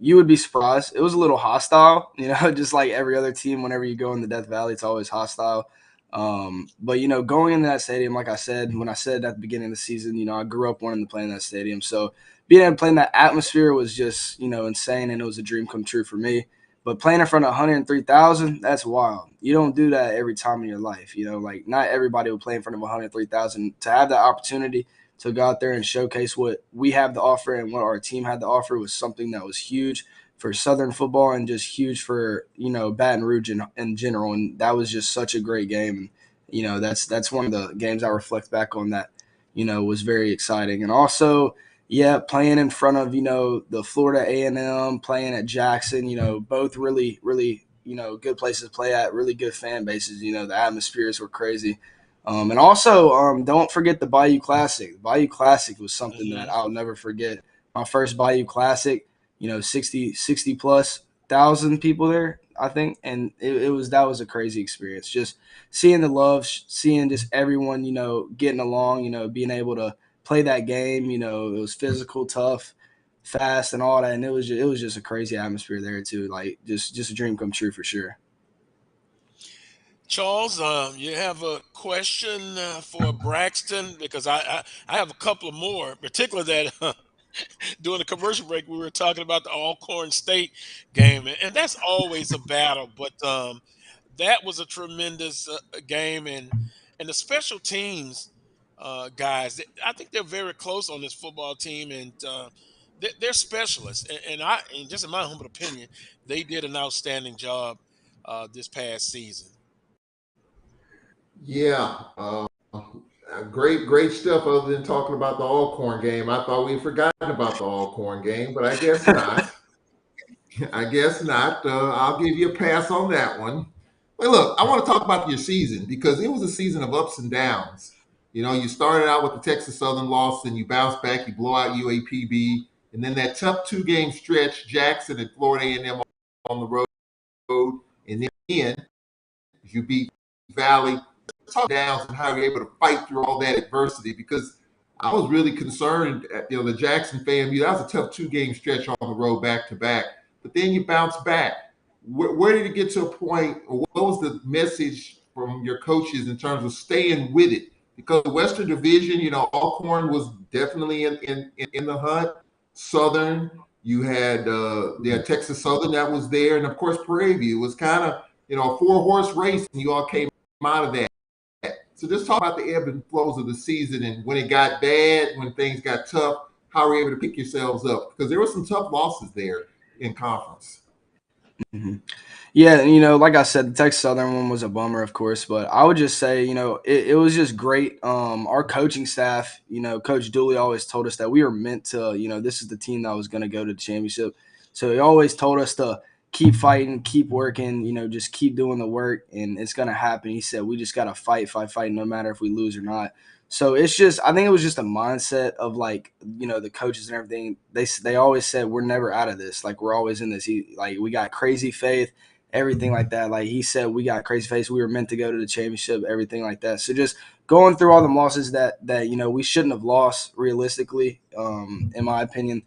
you would be surprised. It was a little hostile, just like every other team. Whenever you go in the Death Valley, it's always hostile. But going into that stadium, like I said, when I said at the beginning of the season, I grew up wanting to play in that stadium. So being able to play in that atmosphere was just, insane, and it was a dream come true for me. But playing in front of 103,000, that's wild. You don't do that every time in your life. Like not everybody will play in front of 103,000. To have that opportunity to go out there and showcase what we have to offer and what our team had to offer was something that was huge for Southern football and just huge for Baton Rouge in general. And that was just such a great game. And that's one of the games I reflect back on that was very exciting. And also, yeah, playing in front of the Florida A&M, playing at Jackson, both really really good places to play at, really good fan bases. The atmospheres were crazy. And also, don't forget the Bayou Classic. The Bayou Classic was something that I'll never forget. My first Bayou Classic, 60 plus thousand people there, I think, and that was a crazy experience. Just seeing the love, seeing just everyone, getting along, being able to play that game. It was physical, tough, fast, and all that, and it was just a crazy atmosphere there too. Like just a dream come true for sure. Charles, you have a question for Braxton because I have a couple of more, particularly that during the commercial break we were talking about the Alcorn State game, and that's always a battle. But that was a tremendous game, and the special teams guys, I think they're very close on this football team, and they're specialists. And just in my humble opinion, they did an outstanding job this past season. Yeah, great stuff. Other than talking about the Alcorn game, I thought we'd forgotten about the Alcorn game, but I guess not. I guess not. I'll give you a pass on that one. But look, I want to talk about your season because it was a season of ups and downs. You started out with the Texas Southern loss, and you bounce back, you blow out UAPB, and then that tough two-game stretch, Jackson and Florida A&M on the road, and then you beat Valley. Talk downs and how you're able to fight through all that adversity because I was really concerned. The Jackson FAMU, that was a tough two-game stretch on the road back to back, but then you bounce back. Where did it get to a point, or what was the message from your coaches in terms of staying with it? Because the Western Division, Alcorn was definitely in the hunt. Southern, you had Texas Southern that was there, and of course Prairie View was kind of a four-horse race, and you all came out of that. So just talk about the ebb and flows of the season and when it got bad, when things got tough, how were you able to pick yourselves up? Because there were some tough losses there in conference. Mm-hmm. Yeah, like I said, the Texas Southern one was a bummer, of course, but I would just say, it was just great. Our coaching staff, Coach Dooley always told us that we were meant to, this is the team that was going to go to the championship. So he always told us to keep fighting, keep working, just keep doing the work, and it's going to happen. He said, we just got to fight, no matter if we lose or not. So it's just, I think it was just a mindset of the coaches and everything. They always said, we're never out of this. Like, we're always in this. We got crazy faith, everything like that. Like he said, we got crazy faith. We were meant to go to the championship, everything like that. So just going through all the losses that we shouldn't have lost realistically, in my opinion.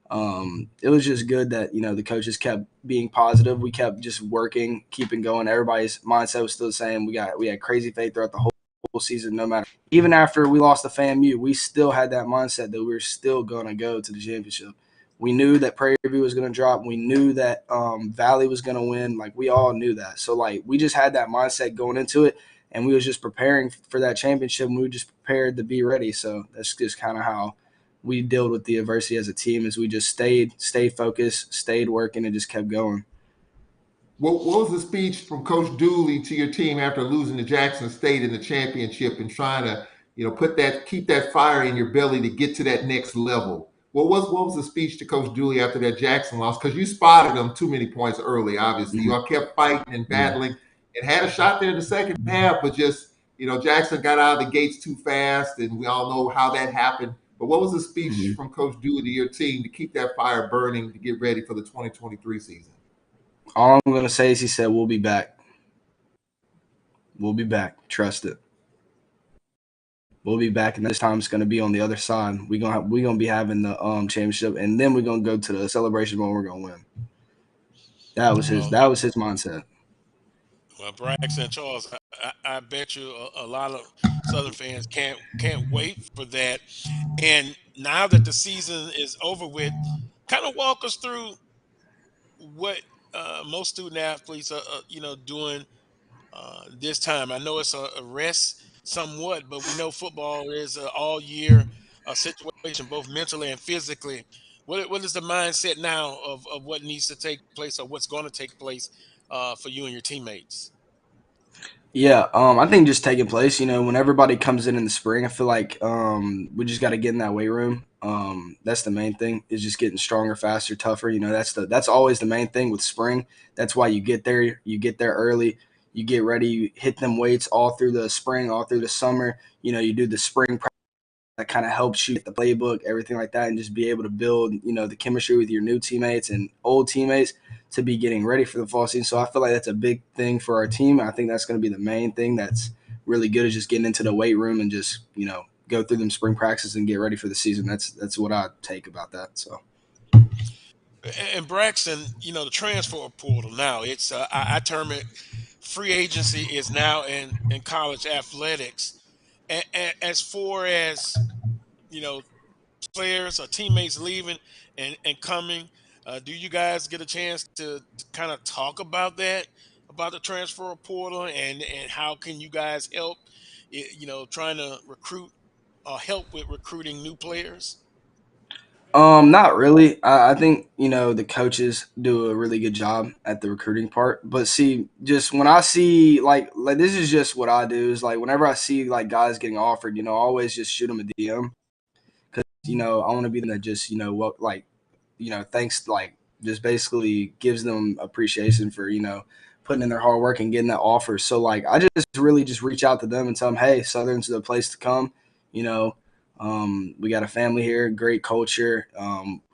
It was just good that the coaches kept being positive. We kept just working, keeping going. Everybody's mindset was still the same. We had crazy faith throughout the whole season. No matter, even after we lost the FAMU, we still had that mindset that we were still going to go to the championship. We knew that Prairie View was going to drop. We knew that Valley was going to win. Like, we all knew that. So we just had that mindset going into it, and we was just preparing for that championship. And we were just prepared to be ready. So that's just kind of how we dealt with the adversity as a team, is we just stayed focused, stayed working, and just kept going. What was the speech from Coach Dooley to your team after losing to Jackson State in the championship and trying to, keep that fire in your belly to get to that next level? What was the speech to Coach Dooley after that Jackson loss? Because you spotted them too many points early, obviously. You all kept fighting and battling and had a shot there in the second half, but just, Jackson got out of the gates too fast, and we all know how that happened. But what was the speech from Coach Dooley to your team to keep that fire burning to get ready for the 2023 season? All I'm going to say is he said, we'll be back. We'll be back. Trust it. We'll be back, and this time it's going to be on the other side. We're gonna be having the championship, and then we're going to go to the celebration when we're going to win. That was his mindset. Well, Braxton, Charles, I bet you a lot of Southern fans can't wait for that. And now that the season is over with, kind of walk us through what most student athletes are, doing this time. I know it's a rest somewhat, but we know football is all year situation, both mentally and physically. what is the mindset now of what needs to take place or what's going to take place for you and your teammates? Yeah, I think just taking place. When everybody comes in the spring, I feel like we just got to get in that weight room. That's the main thing is just getting stronger, faster, tougher. That's always the main thing with spring. That's why you get there. You get there early. You get ready. You hit them weights all through the spring, all through the summer. You do the spring that kind of helps you get the playbook, everything like that, and just be able to build, the chemistry with your new teammates and old teammates to be getting ready for the fall season. So I feel like that's a big thing for our team. I think that's going to be the main thing that's really good is just getting into the weight room and just, go through them spring practices and get ready for the season. That's what I take about that. So. And Braxton, the transfer portal now, it's I term it free agency is now in college athletics. As far as you know, players or teammates leaving and coming, do you guys get a chance to kind of talk about that, about the transfer portal, and how can you guys help, trying to recruit or help with recruiting new players? Not really. I think the coaches do a really good job at the recruiting part. But see, just when I see like this is just what I do is like whenever I see like guys getting offered, I always just shoot them a DM because I want to be the that just what like thanks like just basically gives them appreciation for putting in their hard work and getting that offer. So like I just really just reach out to them and tell them, hey, Southern's the place to come. You know, we got a family here, great culture,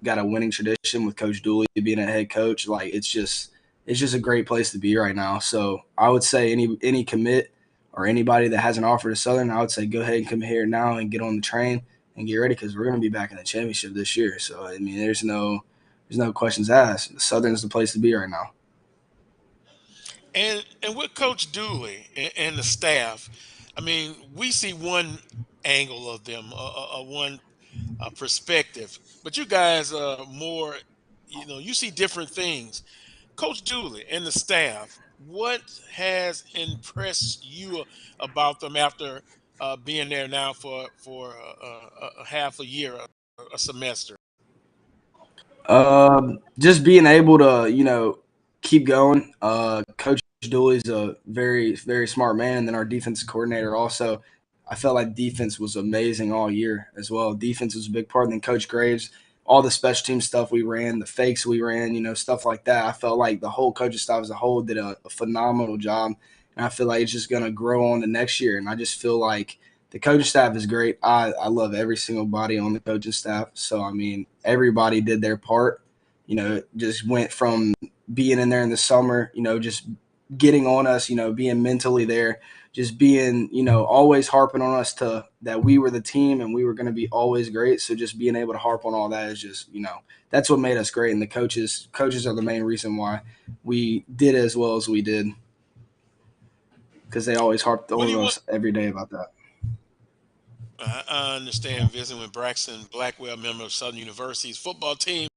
got a winning tradition with Coach Dooley being a head coach. Like it's just a great place to be right now. So I would say any commit or anybody that has an offer to Southern, I would say go ahead and come here now and get on the train and get ready because we're going to be back in the championship this year. So I mean, there's no questions asked. Southern's the place to be right now. And with Coach Dooley and the staff, I mean, we see one angle of them, one perspective, but you guys are more, you see different things. Coach Dooley and the staff, what has impressed you about them after being there now for a half a year, a semester? Just being able to, keep going. Coach Dooley's a very, very smart man. And then our defense coordinator also, I felt like defense was amazing all year as well. Defense was a big part. And then Coach Graves, all the special team stuff we ran, the fakes we ran, stuff like that. I felt like the whole coaching staff as a whole did a phenomenal job. And I feel like it's just going to grow on to next year. And I just feel like the coaching staff is great. I love every single body on the coaching staff. So, I mean, everybody did their part. Just went from being in there in the summer, just getting on us, being mentally there, just being, always harping on us to that we were the team and we were going to be always great. So just being able to harp on all that is just, that's what made us great. And the coaches are the main reason why we did as well as we did because they always harped What do you on want? us every day about that. I understand visiting with Braxton Blackwell, member of Southern University's football team,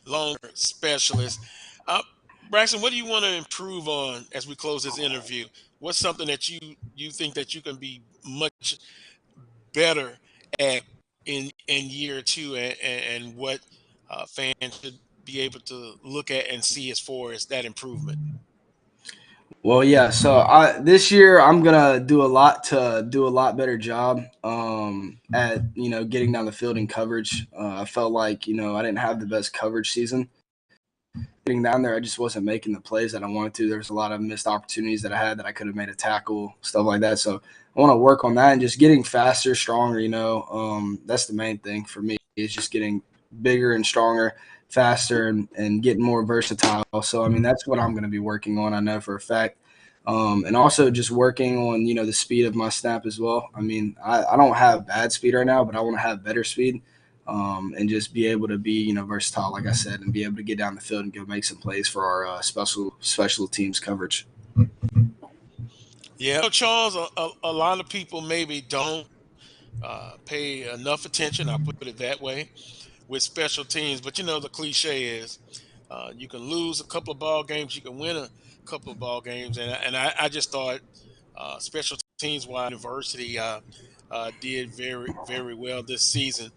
long specialist. Uh, Braxton, what do you want to improve on as we close this interview? What's something that you think that you can be much better at in year two, and what fans should be able to look at and see as far as that improvement? Well, yeah. So this year I'm gonna do a lot to do a lot better job at getting down the field in coverage. I felt like I didn't have the best coverage season. Getting down there, I just wasn't making the plays that I wanted to. There was a lot of missed opportunities that I had that I could have made a tackle, stuff like that. So I want to work on that and just getting faster, stronger. That's the main thing for me is just getting bigger and stronger, faster, and getting more versatile. So I mean, that's what I'm going to be working on. I know for a fact. And also just working on the speed of my snap as well. I mean, I don't have bad speed right now, but I want to have better speed and just be able to be versatile, like I said, and be able to get down the field and go make some plays for our special teams coverage. Yeah, Charles, a lot of people maybe don't pay enough attention. I'll put it that way with special teams. But the cliche is you can lose a couple of ball games, you can win a couple of ball games, and I just thought special teams wise university did very, very well this season.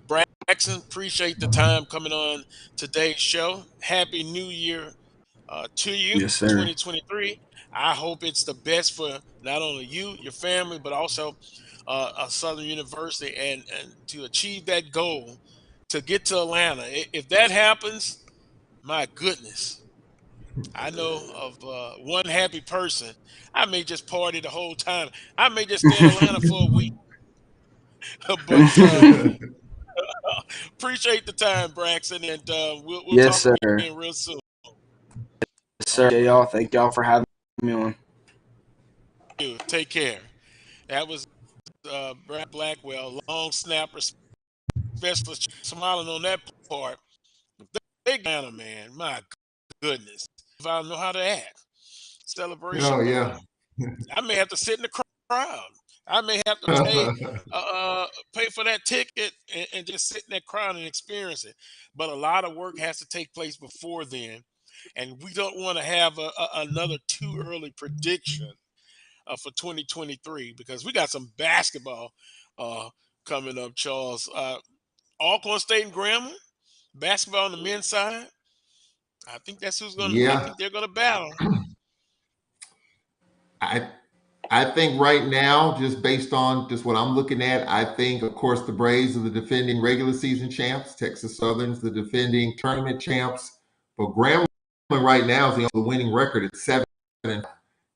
Braxton, appreciate the time coming on today's show. Happy New Year to you, Yes, sir. 2023. I hope it's the best for not only you, your family, but also a Southern University, and to achieve that goal to get to Atlanta. If that happens, my goodness, I know of one happy person. I may just party the whole time. I may just stay in Atlanta for a week. But appreciate the time, Braxton, and we'll Yes, talk sir. again real soon. Yes, sir. All Y'all. right. Thank y'all for having me on. Take care. That was Brad Blackwell, long snapper specialist, smiling on that part. Big Atlanta man, my goodness. If I don't know how to act, celebration Oh bowl. yeah. I may have to sit in the crowd. I may have to pay for that ticket and just sit in that crowd and experience it. But a lot of work has to take place before then, and we don't want to have another too early prediction for 2023 because we got some basketball coming up, Charles. Alcorn State and Grambling, basketball on the men's side. I think that's who's going to. I Yeah. think they're going to battle. I I think right now, just based on just what I'm looking at, I think, of course, the Braves are the defending regular season champs. Texas Southern's the defending tournament champs. But Grambling right now is the winning record at 7.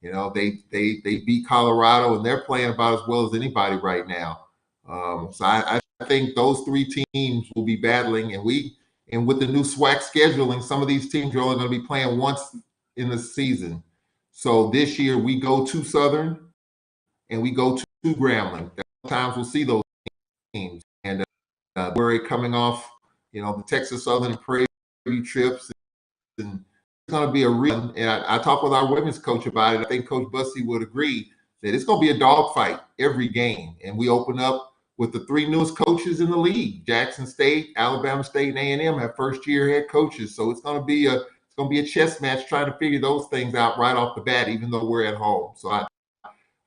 You know, they beat Colorado, and they're playing about as well as anybody right now. So I think those three teams will be battling, and with the new SWAC scheduling, some of these teams are only going to be playing once in the season. So this year we go to Southern and we go to Grambling. Sometimes we'll see those teams, and we're coming off, the Texas Southern Prairie trips, and it's going to be a real. And I talked with our women's coach about it. I think Coach Bussey would agree that it's going to be a dogfight every game. And we open up with the 3 newest coaches in the league: Jackson State, Alabama State, and A&M have first-year head coaches. So it's going to be a chess match trying to figure those things out right off the bat, even though we're at home. So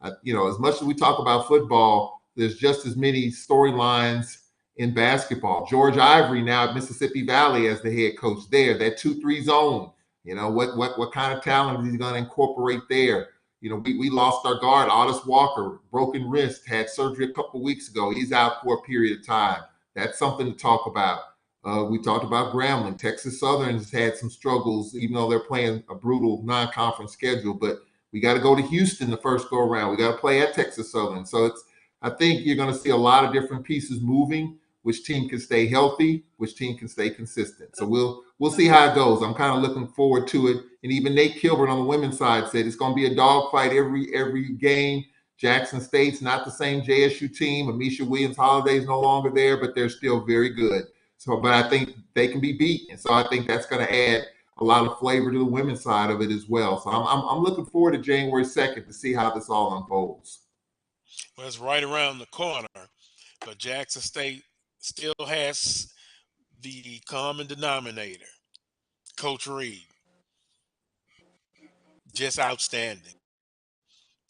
as much as we talk about football, there's just as many storylines in basketball. George Ivory now at Mississippi Valley as the head coach there. That 2-3 zone. What kind of talent is he going to incorporate there? We lost our guard, Otis Walker, broken wrist, had surgery a couple weeks ago. He's out for a period of time. That's something to talk about. We talked about Grambling. Texas Southern has had some struggles, even though they're playing a brutal non-conference schedule. But we got to go to Houston the first go around. We got to play at Texas Southern. So I think you're going to see a lot of different pieces moving. Which team can stay healthy? Which team can stay consistent? So we'll see how it goes. I'm kind of looking forward to it. And even Nate Kilburn on the women's side said it's going to be a dogfight every game. Jackson State's not the same JSU team. Amisha Williams Holiday's no longer there, but they're still very good. So, but I think they can be beat, and so I think that's going to add a lot of flavor to the women's side of it as well. So I'm looking forward to January 2nd to see how this all unfolds. Well, it's right around the corner, but Jackson State still has the common denominator, Coach Reed. Just outstanding.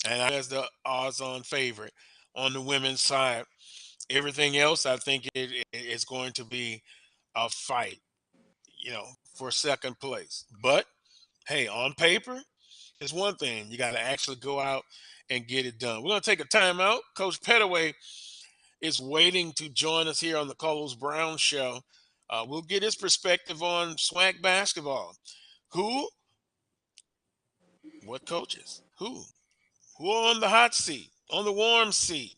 And as the odds-on favorite on the women's side. Everything else, I think it's going to be a fight, for second place. But hey, on paper, it's one thing. You got to actually go out and get it done. We're going to take a timeout. Coach Pettaway is waiting to join us here on the Carlos Brown Show. We'll get his perspective on SWAC basketball. What coaches? Who are on the hot seat, on the warm seat?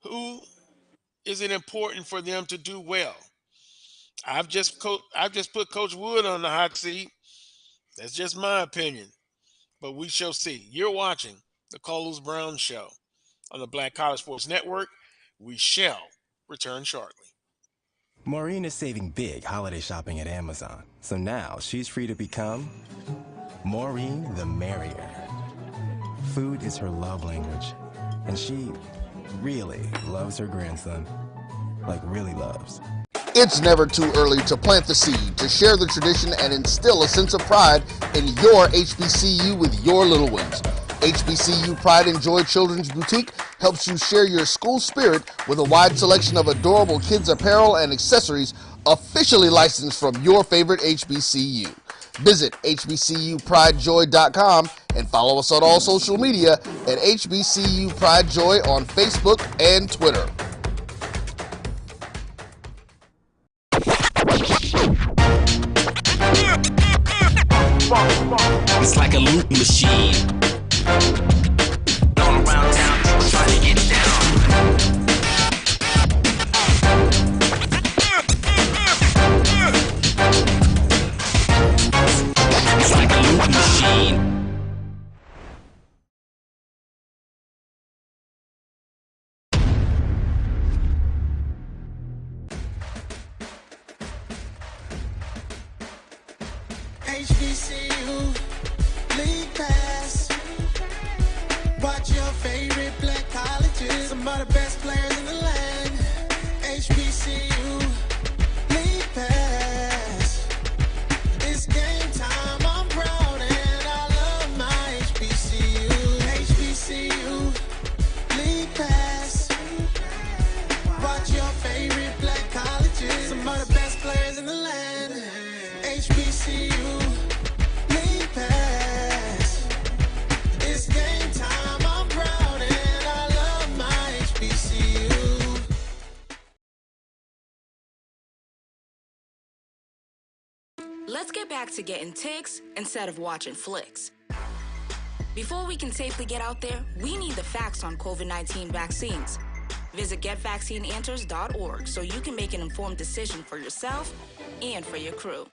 Who is it important for them to do well? I've just put Coach Wood on the hot seat. That's just my opinion, but we shall see. You're watching the Carlos Brown Show on the Black College Sports Network. We shall return shortly. Maureen is saving big holiday shopping at Amazon, so now she's free to become Maureen the Merrier. Food is her love language, and she really loves her grandson. Like really loves. It's never too early to plant the seed, to share the tradition, and instill a sense of pride in your HBCU with your little ones. HBCU Pride and Joy Children's Boutique helps you share your school spirit with a wide selection of adorable kids apparel and accessories officially licensed from your favorite HBCU. Visit hbcupridejoy.com and follow us on all social media at HBCU Pride Joy on Facebook and Twitter. It's like a loop machine. All around town, people trying to get down. It's like a loop machine. HBCU League Pass. Watch your favorite black colleges. Some of the best players in the land. HBCU League Pass. It's game time. I'm proud and I love my HBCU. HBCU League Pass. Watch your favorite black colleges. Some of the best players in the land. HBCU League Pass. It's game time. I'm proud and I love my HBCU. Let's get back to getting ticks instead of watching flicks. Before we can safely get out there, we need the facts on COVID-19 vaccines. Visit getvaccineanswers.org so you can make an informed decision for yourself and for your crew.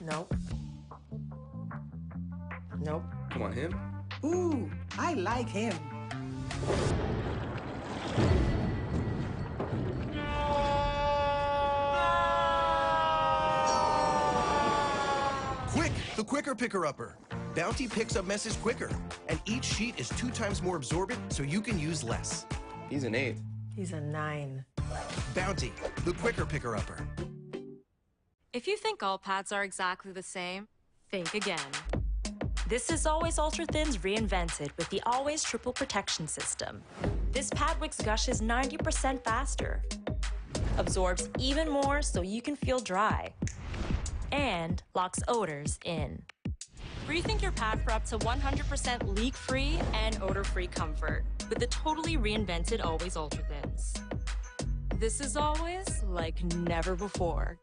Nope. Nope. Come on, him. Ooh, I like him. Quick, the quicker picker-upper. Bounty picks up messes quicker, and each sheet is 2 times more absorbent so you can use less. He's an 8. He's a 9. Bounty, the quicker picker-upper. If you think all pads are exactly the same, think again. This is Always Ultra Thins reinvented with the Always Triple Protection System. This pad wicks gushes 90% faster, absorbs even more so you can feel dry, and locks odors in. Rethink your pad for up to 100% leak-free and odor-free comfort with the totally reinvented Always Ultra Thins. This is always like never before.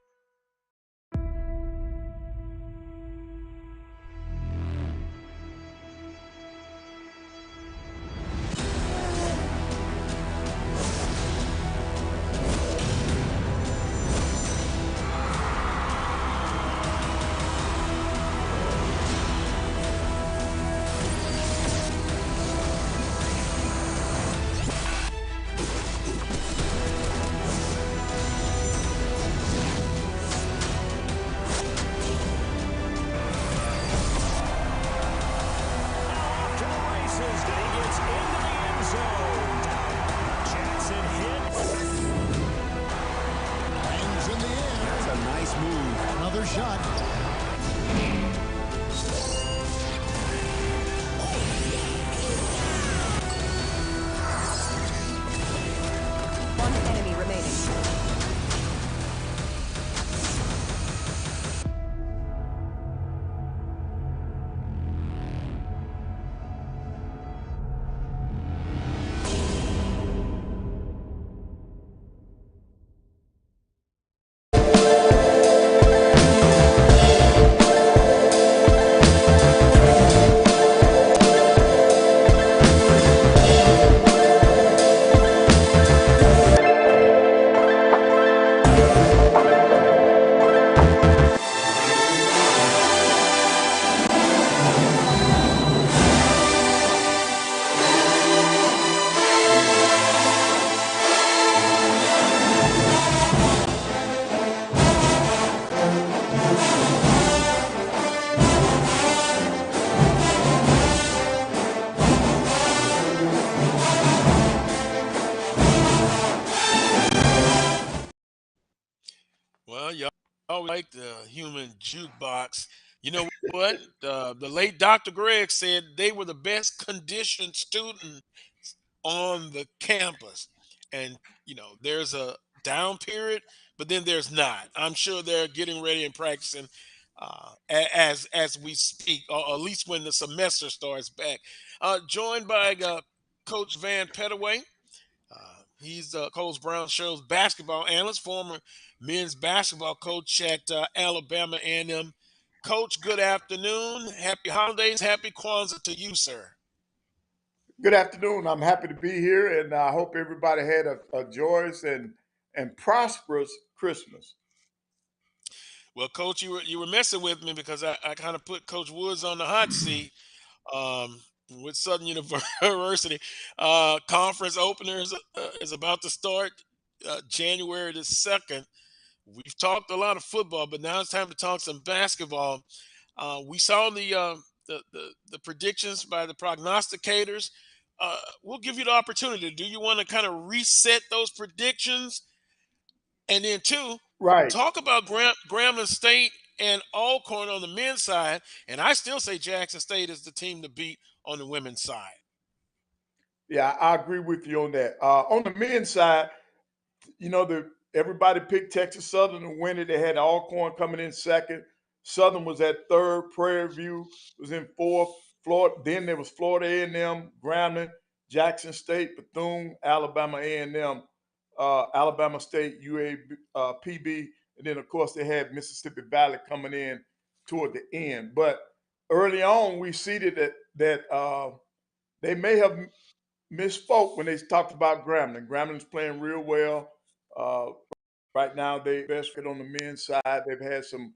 Well, y'all always like the human jukebox You know what? The late Dr. Gregg said they were the best conditioned student on the campus. And, there's a down period, but then there's not. I'm sure they're getting ready and practicing as we speak, or at least when the semester starts back. Joined by Coach Vann Pettaway. He's Coach Brown Show's basketball analyst, former men's basketball coach at Alabama A&M. Coach, good afternoon. Happy holidays. Happy Kwanzaa to you, sir. Good afternoon. I'm happy to be here, and I hope everybody had a joyous and prosperous Christmas. Well, Coach, you were messing with me because I kind of put Coach Woods on the hot seat um, with Southern University. Conference openers is about to start January the 2nd. We've talked a lot of football, but now it's time to talk some basketball. We saw the predictions by the prognosticators. We'll give you the opportunity. Do you want to kind of reset those predictions? And then two, Right. talk about Grambling State and Alcorn on the men's side. And I still say Jackson State is the team to beat on the women's side. Yeah, I agree with you on that. On the men's side, everybody picked Texas Southern to win it. They had Alcorn coming in second. Southern was at third. Prairie View was in fourth. Florida. Then there was Florida A&M, Grambling, Jackson State, Bethune, Alabama A&M, Alabama State, PB, and then of course they had Mississippi Valley coming in toward the end. But early on, we seeded that they may have misspoke when they talked about Grambling. Grambling's playing real well. Uh, right now, they best fit on the men's side. They've had some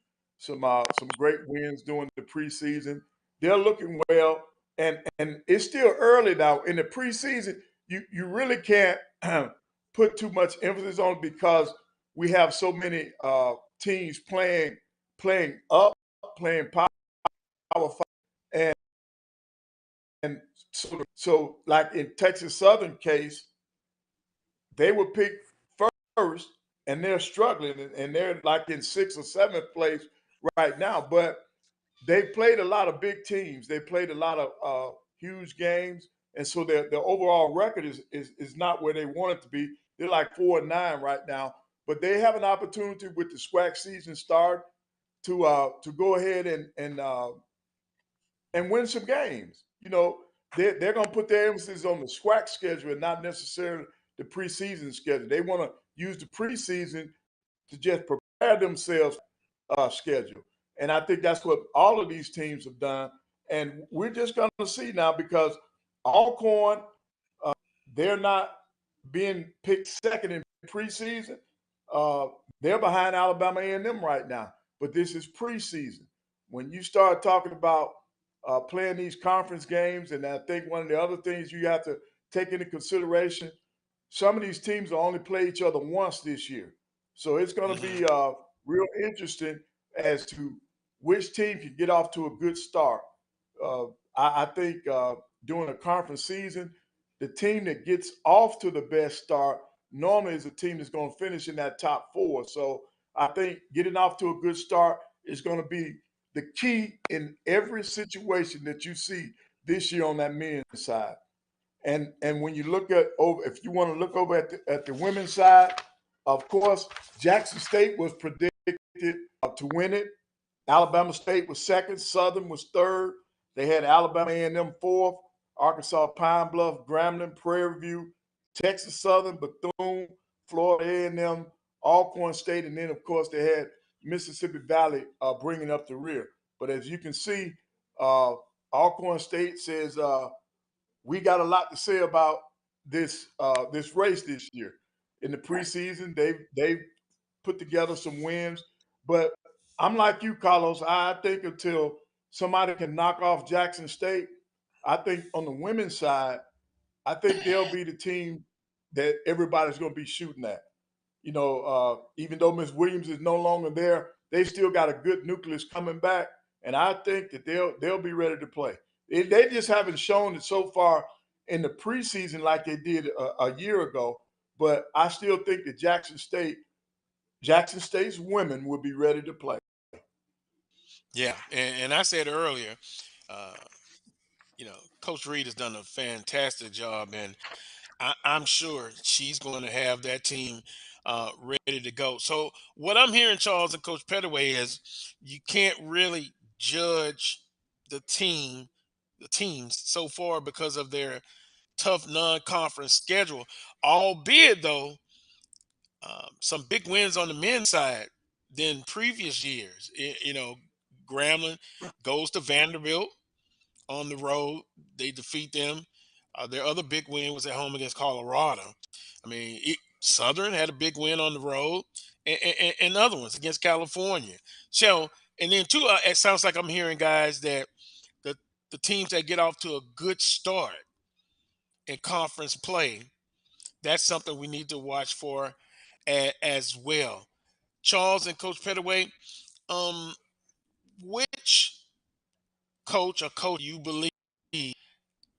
great wins during the preseason. They're looking well, and it's still early now in the preseason. You really can't put too much emphasis on it because we have so many teams playing up, playing power five, and so like in Texas Southern case, they were picked first, and they're struggling, and they're like in sixth or seventh place right now. But they played a lot of big teams. They played a lot of huge games, and so their overall record is not where they want it to be. They're like 4-9 right now, but they have an opportunity with the SWAC season start to go ahead and win some games. They're going to put their emphasis on the SWAC schedule and not necessarily the preseason schedule. They want to use the preseason to just prepare themselves schedule. And I think that's what all of these teams have done. And we're just going to see now because Alcorn, they're not being picked second in preseason. They're behind Alabama A&M right now. But this is preseason. When you start talking about playing these conference games, and I think one of the other things you have to take into consideration, some of these teams will only play each other once this year. So it's going to be real interesting as to which team can get off to a good start. I think during a conference season, the team that gets off to the best start normally is a team that's going to finish in that top four. So I think getting off to a good start is going to be the key in every situation that you see this year on that men's side. And when you look at over, if you want to look over at the women's side, of course, Jackson State was predicted to win it. Alabama State was second. Southern was third. They had Alabama A&M fourth. Arkansas Pine Bluff, Grambling, Prairie View, Texas Southern, Bethune, Florida A&M, Alcorn State, and then of course they had Mississippi Valley bringing up the rear. But as you can see, Alcorn State says we got a lot to say about this race this year. In the preseason, they've put together some wins, but I'm like you, Carlos. I think until somebody can knock off Jackson State, I think on the women's side, I think they'll be the team that everybody's going to be shooting at. Even though Miss Williams is no longer there, they still got a good nucleus coming back, and I think that they'll be ready to play. They just haven't shown it so far in the preseason like they did a year ago. But I still think that Jackson State's women will be ready to play. Yeah, and I said earlier, uh, Coach Reed has done a fantastic job, and I'm sure she's going to have that team ready to go. So what I'm hearing, Charles and Coach Pettaway, is you can't really judge the teams so far because of their tough non-conference schedule. Albeit though, some big wins on the men's side than previous years. Grambling goes to Vanderbilt on the road. They defeat them. Their other big win was at home against Colorado. I mean, Southern had a big win on the road, and other ones against California. So, and then too, it sounds like I'm hearing guys that the the teams that get off to a good start in conference play, that's something we need to watch for as well. Charles and Coach Pettaway, um, which coach or coach you believe it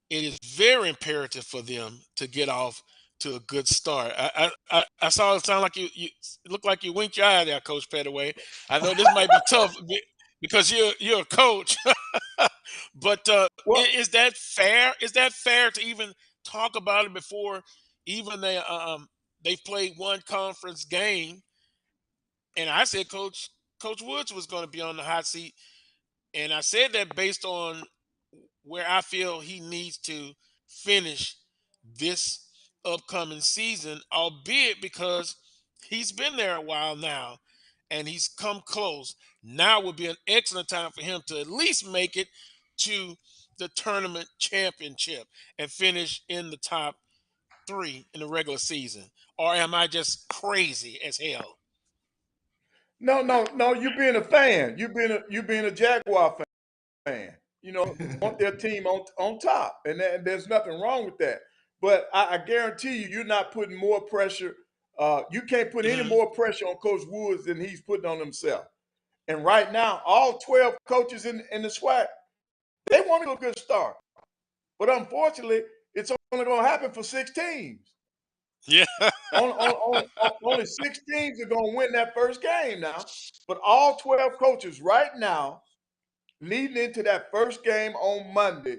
is very imperative for them to get off to a good start? I saw it sound like you it looked like you winked your eye there, Coach Pettaway. I know this might be tough because you're a coach, but Well, is that fair? Is that fair to even talk about it before even they've played one conference game? And I said Coach Woods was going to be on the hot seat, and I said that based on where I feel he needs to finish this upcoming season, albeit because he's been there a while now and he's come close. Now would be an excellent time for him to at least make it to the tournament championship and finish in the top three in the regular season. Or am I just crazy as hell? no, no, no. You being a fan, you being a Jaguar fan. Want their team on top, and there's nothing wrong with that. But I guarantee you, you're not putting more pressure. You can't put any Hmm. more pressure on Coach Woods than he's putting on himself. And right now, all 12 coaches in the SWAC, they want a good start. But unfortunately, it's only going to happen for 6 teams. Yeah. Only 6 teams are going to win that first game now. But all 12 coaches right now, leading into that first game on Monday,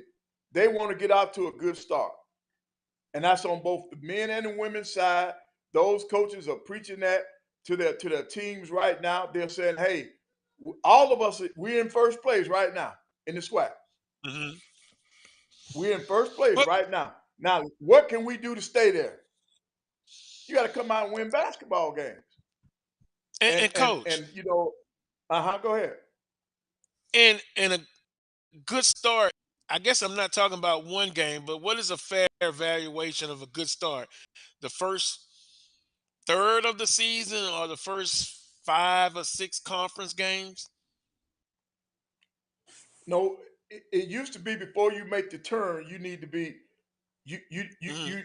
they want to get out to a good start. And that's on both the men and the women's side. Those coaches are preaching that to their teams right now. They're saying, hey, all of us, we're in first place right now in the SWAC. Hmm. We're in first place But right now. Now, what can we do to stay there? You got to come out and win basketball games. and coach, Go ahead. and a good start. I guess I'm not talking about one game, but what is a fair evaluation of a good start? The first third of the season or the first 5 or 6 conference games? No, it used to be before you make the turn, you need to be Hmm.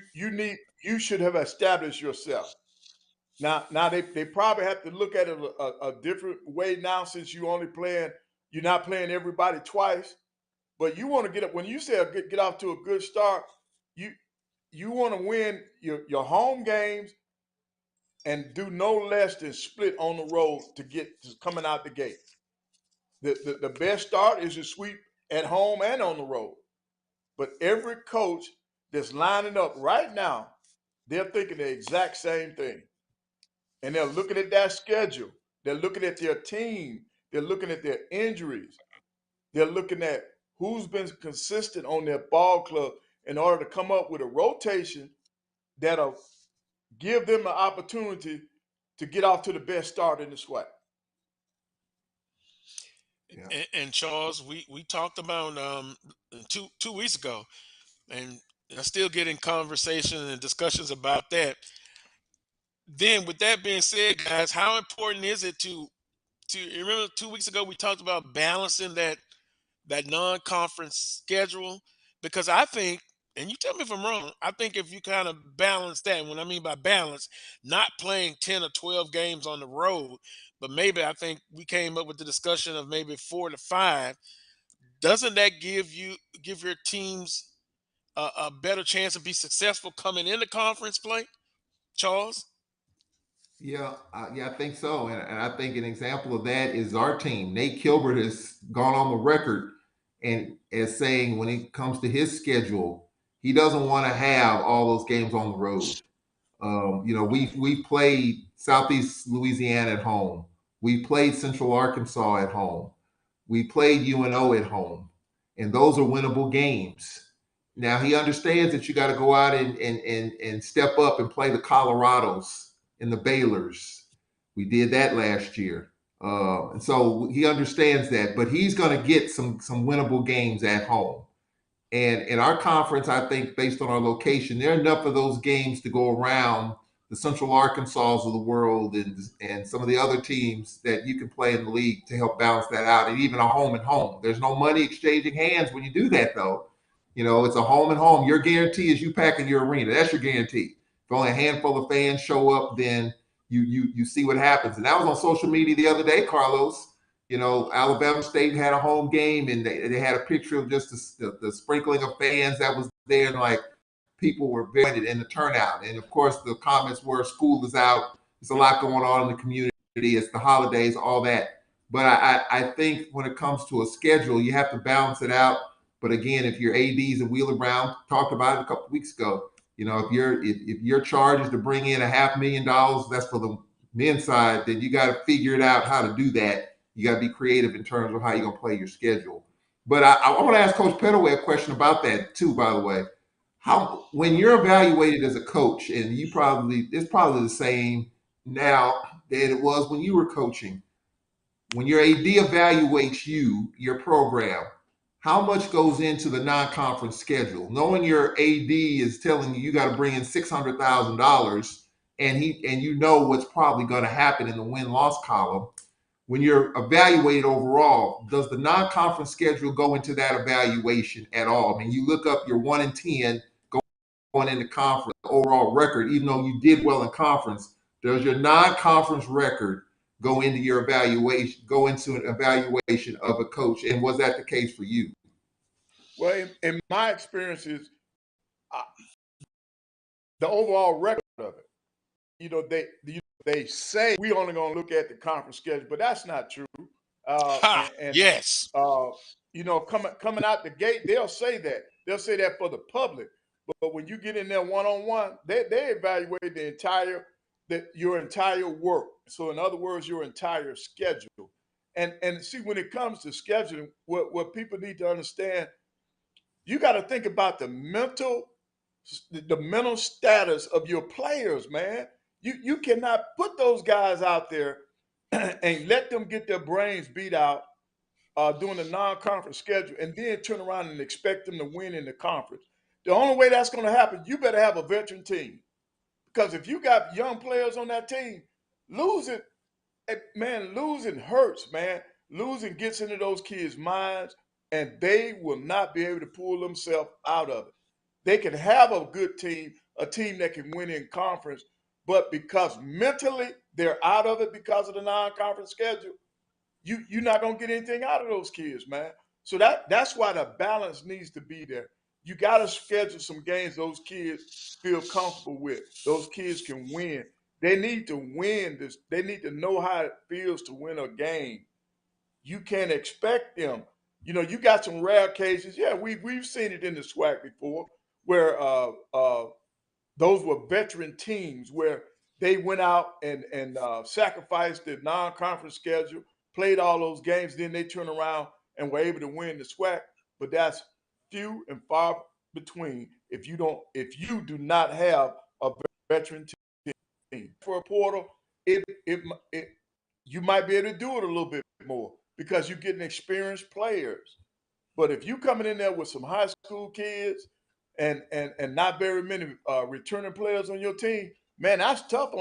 you should have established yourself. Now they probably have to look at it a different way now since you're not playing everybody twice. But you want to get up when you say get off to a good start. You you want to win your home games and do no less than split on the road to get to coming out the gate. The best start is to sweep at home and on the road. But every coach that's lining up right now, they're thinking the exact same thing. And they're looking at that schedule. They're looking at their team. They're looking at their injuries. They're looking at who's been consistent on their ball club in order to come up with a rotation that'll give them the opportunity to get off to the best start in the SWAC. Yeah. And Charles, we talked about two weeks ago, and I still getting conversations and discussions about that. Then, with that being said, guys, how important is it to you remember 2 weeks ago we talked about balancing that non-conference schedule? Because I think, and you tell me if I'm wrong, I think if you kind of balance that, and what I mean by balance, not playing 10 or 12 games on the road, but maybe I think we came up with the discussion of maybe 4 to 5. Doesn't that give your teams a better chance to be successful coming into conference play, Charles? Yeah, I think so, and I think an example of that is our team. Nate Kilbert has gone on the record and as saying when it comes to his schedule, he doesn't want to have all those games on the road. We played Southeast Louisiana at home. We played Central Arkansas at home. We played UNO at home, and those are winnable games. Now he understands that you got to go out and step up and play the Colorados and the Baylors. We did that last year, and so he understands that. But he's going to get some winnable games at home. And in our conference, I think based on our location, there are enough of those games to go around the Central Arkansas of the world and some of the other teams that you can play in the league to help balance that out. And even a home and home. There's no money exchanging hands when you do that, though. It's a home and home. Your guarantee is you packing your arena. That's your guarantee. If only a handful of fans show up, then you see what happens. And that was on social media the other day, Carlos. Alabama State had a home game, and they had a picture of just the sprinkling of fans that was there, and like people were very in the turnout. And of course, the comments were, "School is out. There's a lot going on in the community. It's the holidays, all that." But I think when it comes to a schedule, you have to balance it out. But again, if your ads and Wheeler Brown talked about it a couple of weeks ago, if your charge is to bring in $500,000, that's for the men's side, then you got to figure it out how to do that. You got to be creative in terms of how you're going to play your schedule. But I want to ask Coach Pettaway a question about that too, by the way. When you're evaluated as a coach, and it's probably the same now than it was when you were coaching, when your AD evaluates your program, how much goes into the non-conference schedule? Knowing your AD is telling you got to bring in $600,000, and you know what's probably going to happen in the win-loss column. When you're evaluated overall, does the non-conference schedule go into that evaluation at all? I mean, you look up your 1-10 going into conference overall record, even though you did well in conference. Does your non-conference record go into an evaluation of a coach? And was that the case for you? Well, in my experiences, the overall record of it, they say we only going to look at the conference schedule, but that's not true. Yes. Coming out the gate, they'll say that. They'll say that for the public. But when you get in there one-on-one, they evaluate your entire work. So in other words, your entire schedule. And see, when it comes to scheduling, what people need to understand, you got to think about the mental status of your players, man. You cannot put those guys out there and let them get their brains beat out during the non-conference schedule and then turn around and expect them to win in the conference. The only way that's going to happen, you better have a veteran team. Because if you got young players on that team, losing hurts, man. Losing gets into those kids' minds, and they will not be able to pull themselves out of it. They can have a good team, a team that can win in conference, but because mentally they're out of it because of the non-conference schedule, you're not going to get anything out of those kids, man. So that's why the balance needs to be there. You got to schedule some games those kids feel comfortable with. Those kids can win. They need to win this. They need to know how it feels to win a game. You can't expect them. You got some rare cases. Yeah, we've seen it in the SWAC before, where those were veteran teams where they went out and sacrificed their non-conference schedule, played all those games, then they turn around and were able to win the SWAC. But that's few and far between if you do not have a veteran team. For a portal, you might be able to do it a little bit more because you're getting experienced players. But if you coming in there with some high school kids and not very many returning players on your team, man, that's tough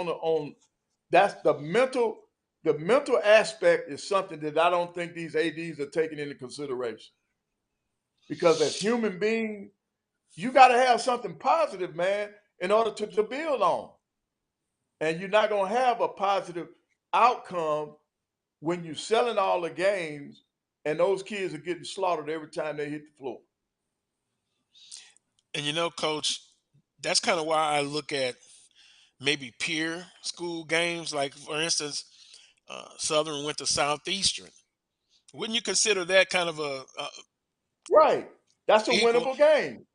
that's the mental aspect is something that I don't think these ADs are taking into consideration. Because as human beings, you got to have something positive, man, in order to build on. And you're not going to have a positive outcome when you're selling all the games and those kids are getting slaughtered every time they hit the floor. And Coach, that's kind of why I look at maybe peer school games. Like for instance, Southern went to Southeastern. Wouldn't you consider that kind of a Right. That's a equal winnable game.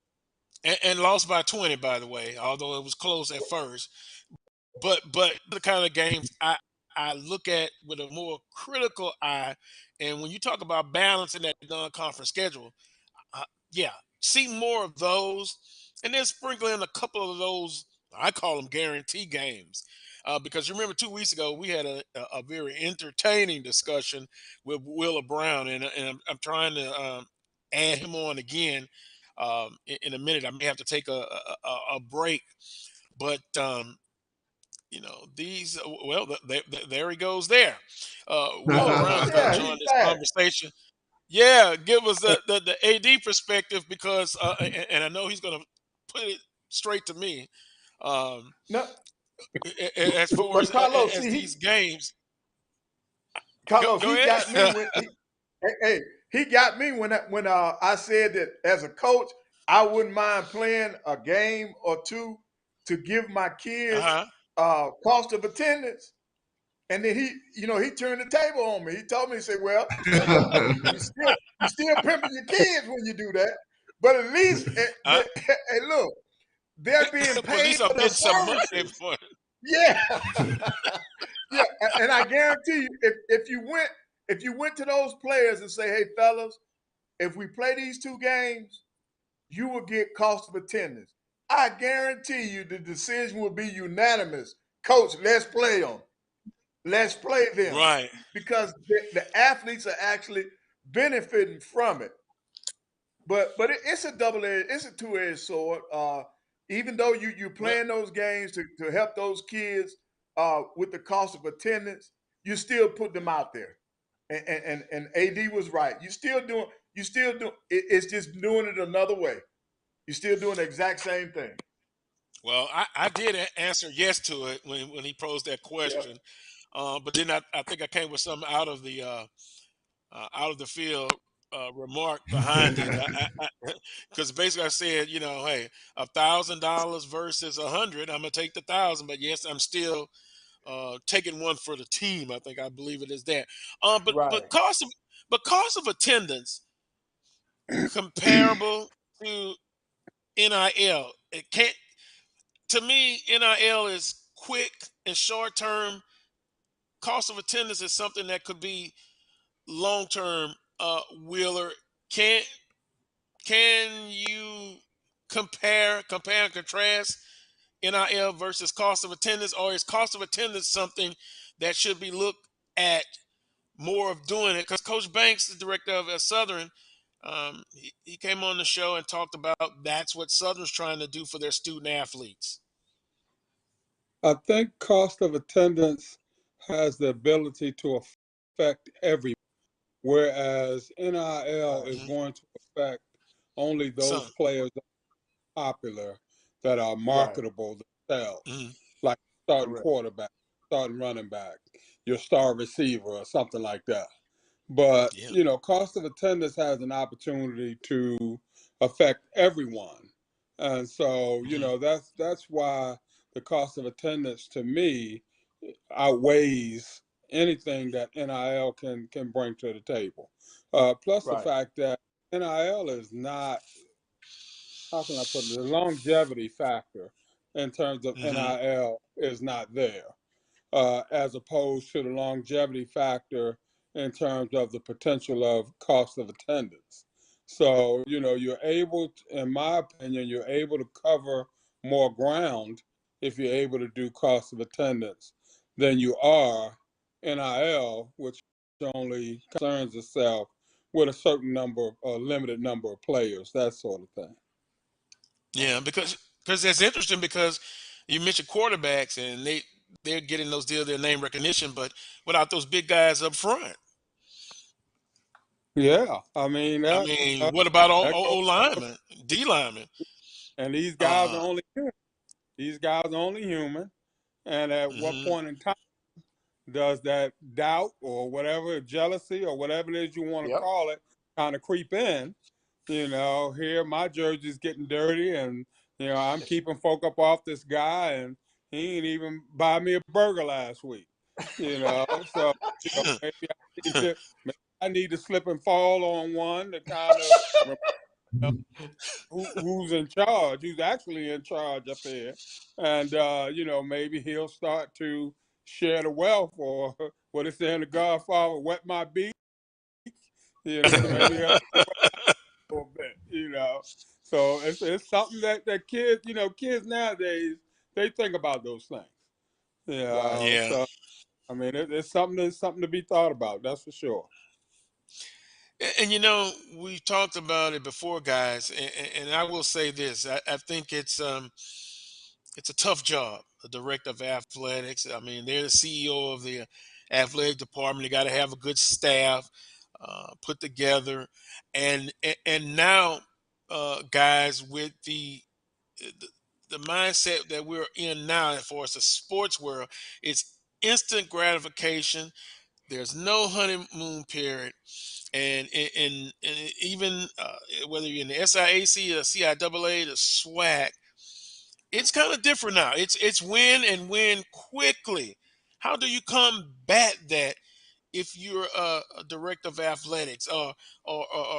and lost by 20, by the way, although it was close at first. But the kind of games I look at with a more critical eye. And when you talk about balancing that non-conference schedule, uh, yeah, see more of those, and then sprinkle in a couple of those. I call them guarantee games, because you remember 2 weeks ago we had a very entertaining discussion with Willa Brown, and I'm trying to add him on again in a minute. I may have to take a break, but these well, there he goes there. Willa Brown's going to Yeah, join he's this back. conversation. Yeah, give us the AD perspective because, and I know he's going to put it straight to me. Um, No, as far but Carlos, as see, these games, Carlos, go he got me ahead. when he got me when I said that as a coach, I wouldn't mind playing a game or two to give my kids Uh-huh. cost of attendance. And then he turned the table on me. He told me, he said, "Well, you still pimping your kids when you do that, but at least, uh, hey, look, they're being but at paid least I'm for their getting some money services." for it. Yeah, yeah, and I guarantee you, if you went to those players and say, "Hey, fellas, if we play these two games, you will get cost of attendance," I guarantee you the decision will be unanimous. Coach, let's play them. Let's play them Right. because the athletes are actually benefiting from it. But it's a it's a two-edged sword. Even though you're Well, playing those games to help those kids with the cost of attendance, you still put them out there. And AD was right. You still doing it's just doing it another way. You're still doing the exact same thing. well, I did answer yes to it when he posed that Yep. question, but then I think I came with something out of the field remark behind it. Because basically I said, hey, $1,000 versus 100, I'm gonna take the 1,000, but yes, I'm still taking one for the team. I believe it is that. But Right. cost of attendance comparable to NIL. It can't. To me, NIL is quick and short term. Cost of attendance is something that could be long term. Wheeler, can can you compare and contrast NIL versus cost of attendance, or is cost of attendance something that should be looked at more of doing it? Because Coach Banks, the director of Southern, he came on the show and talked about that's what Southern's trying to do for their student athletes. I think cost of attendance has the ability to affect everyone, whereas NIL Right. is going to affect only those Son. players that are popular, that are Right. marketable themselves, Mhm. like starting Correct. quarterback, starting running back, your star receiver, or something like that. But, Yeah. cost of attendance has an opportunity to affect everyone. And so, Mhm. that's why the cost of attendance to me outweighs anything that NIL can bring to the table. Plus the Right. fact that NIL is not, how can I put it, the longevity factor in terms of Mhm. NIL is not there, as opposed to the longevity factor in terms of the potential of cost of attendance. So, you're able, in my opinion, you're able to cover more ground if you're able to do cost of attendance than you are NIL, which only concerns itself with a certain number, a limited number of players, that sort of thing. Yeah, because that's interesting because you mentioned quarterbacks and they're getting those deals, their name recognition, but without those big guys up front. Yeah, I mean I that mean, what about that goes, O linemen, D linemen? and these guys are Uh, only human. These guys are only human. And at what mhm. point in time does that doubt or whatever, jealousy or whatever it is you want to Yep. call it, kind of creep in? Here my jersey's getting dirty, and I'm keeping folk up off this guy, and he ain't even buy me a burger last week. So maybe I need to slip and fall on one to kind of who's in charge, who's actually in charge up here, and maybe he'll start to share the wealth, or what is saying the Godfather, wet my beak. Maybe he'll a little bit. So it's something that kids, kids nowadays, they think about those things. Yeah. So I mean, it's something to be thought about. That's for sure. And we talked about it before, guys, and I will say this: I think it's a tough job, the director of athletics. I mean, they're the CEO of the athletic department. They got to have a good staff put together, and now, guys, with the the mindset that we're in now, as far as the sports world, it's instant gratification. There's no honeymoon period, and even whether you're in the SIAC or CIAA, the SWAC, it's kind of different now. It's win and win quickly. How do you combat that if you're a director of athletics, or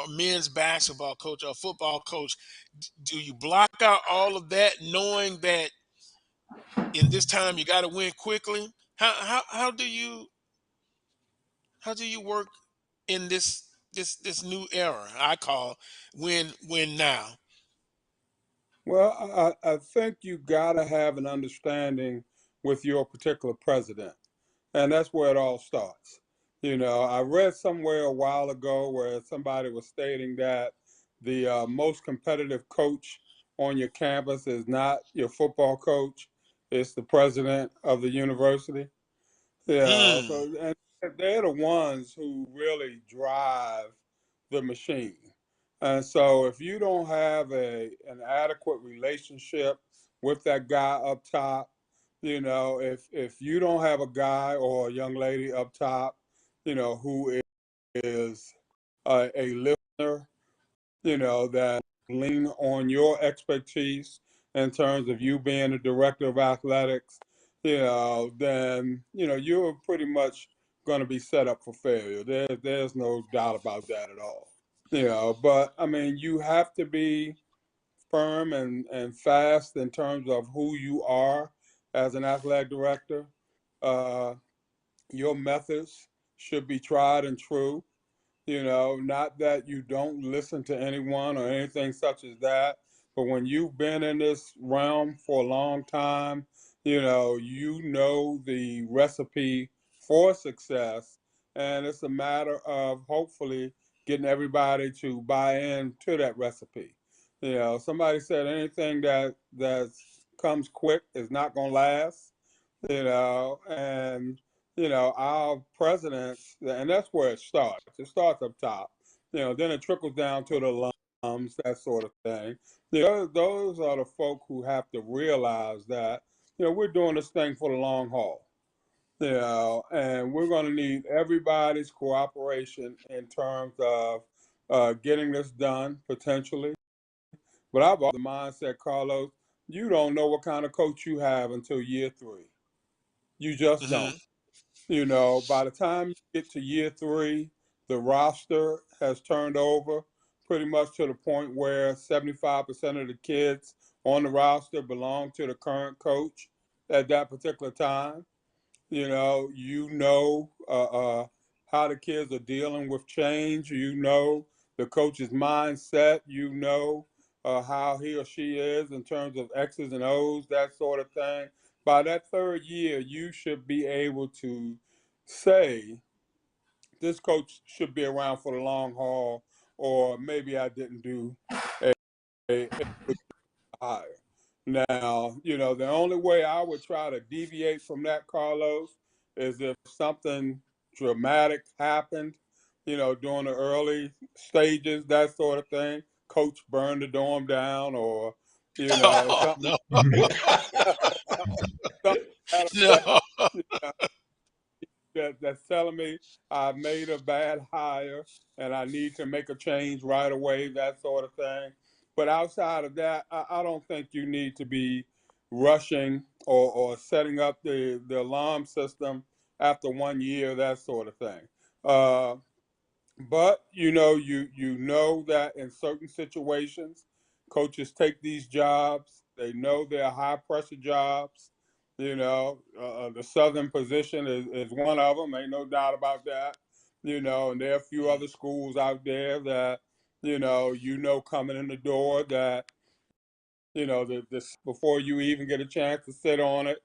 men's basketball coach or football coach? Do you block out all of that, knowing that in this time you got to win quickly? How do you work in this new era I call win now? Well, I think you gotta have an understanding with your particular president, and that's where it all starts. I read somewhere a while ago where somebody was stating that the most competitive coach on your campus is not your football coach, it's the president of the university. Hmm. So and they're the ones who really drive the machine. And so if you don't have an adequate relationship with that guy up top, if you don't have a guy or a young lady up top, who is a listener, that lean on your expertise in terms of you being the director of athletics, then you're pretty much going to be set up for failure. There's no doubt about that at all. But I mean, you have to be firm and fast in terms of who you are as an athletic director. Uh, your methods should be tried and true. Not that you don't listen to anyone or anything such as that, but when you've been in this realm for a long time, you know the recipe for success, and it's a matter of hopefully getting everybody to buy into that recipe. Somebody said anything that comes quick is not going to last. And our presidents, and that's where it starts. It starts up top. Then it trickles down to the alums, that sort of thing. Those are the folk who have to realize that we're doing this thing for the long haul. And we're going to need everybody's cooperation in terms of getting this done potentially. But I've always the mindset, Carlos, you don't know what kind of coach you have until year 3. You just don't. Hmm. By the time you get to year 3, the roster has turned over pretty much to the point where 75% of the kids on the roster belong to the current coach at that particular time. How the kids are dealing with change. The coach's mindset. How he or she is in terms of X's and O's, that sort of thing. By that 3rd year, you should be able to say this coach should be around for the long haul, or maybe I didn't do a good hire. Now, the only way I would try to deviate from that, Carlos, is if something dramatic happened, during the early stages, that sort of thing. Coach burned the dorm down, or, Oh something, no. something that effect, No. you know, that's telling me I made a bad hire and I need to make a change right away, that sort of thing. But outside of that, I don't think you need to be rushing or setting up the alarm system after 1 year, that sort of thing. But you know that in certain situations, coaches take these jobs. They know they're high pressure jobs. The Southern position is one of them. Ain't no doubt about that. And there are a few other schools out there that coming in the door that this before you even get a chance to sit on it.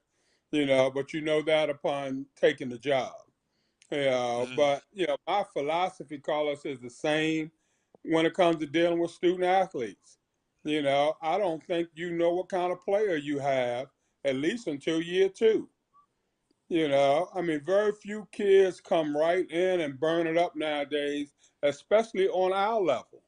But you know that upon taking the job. But my philosophy, Carlos, is the same when it comes to dealing with student athletes. I don't think you know what kind of player you have, at least until year two. I mean, very few kids come right in and burn it up nowadays, especially on our level.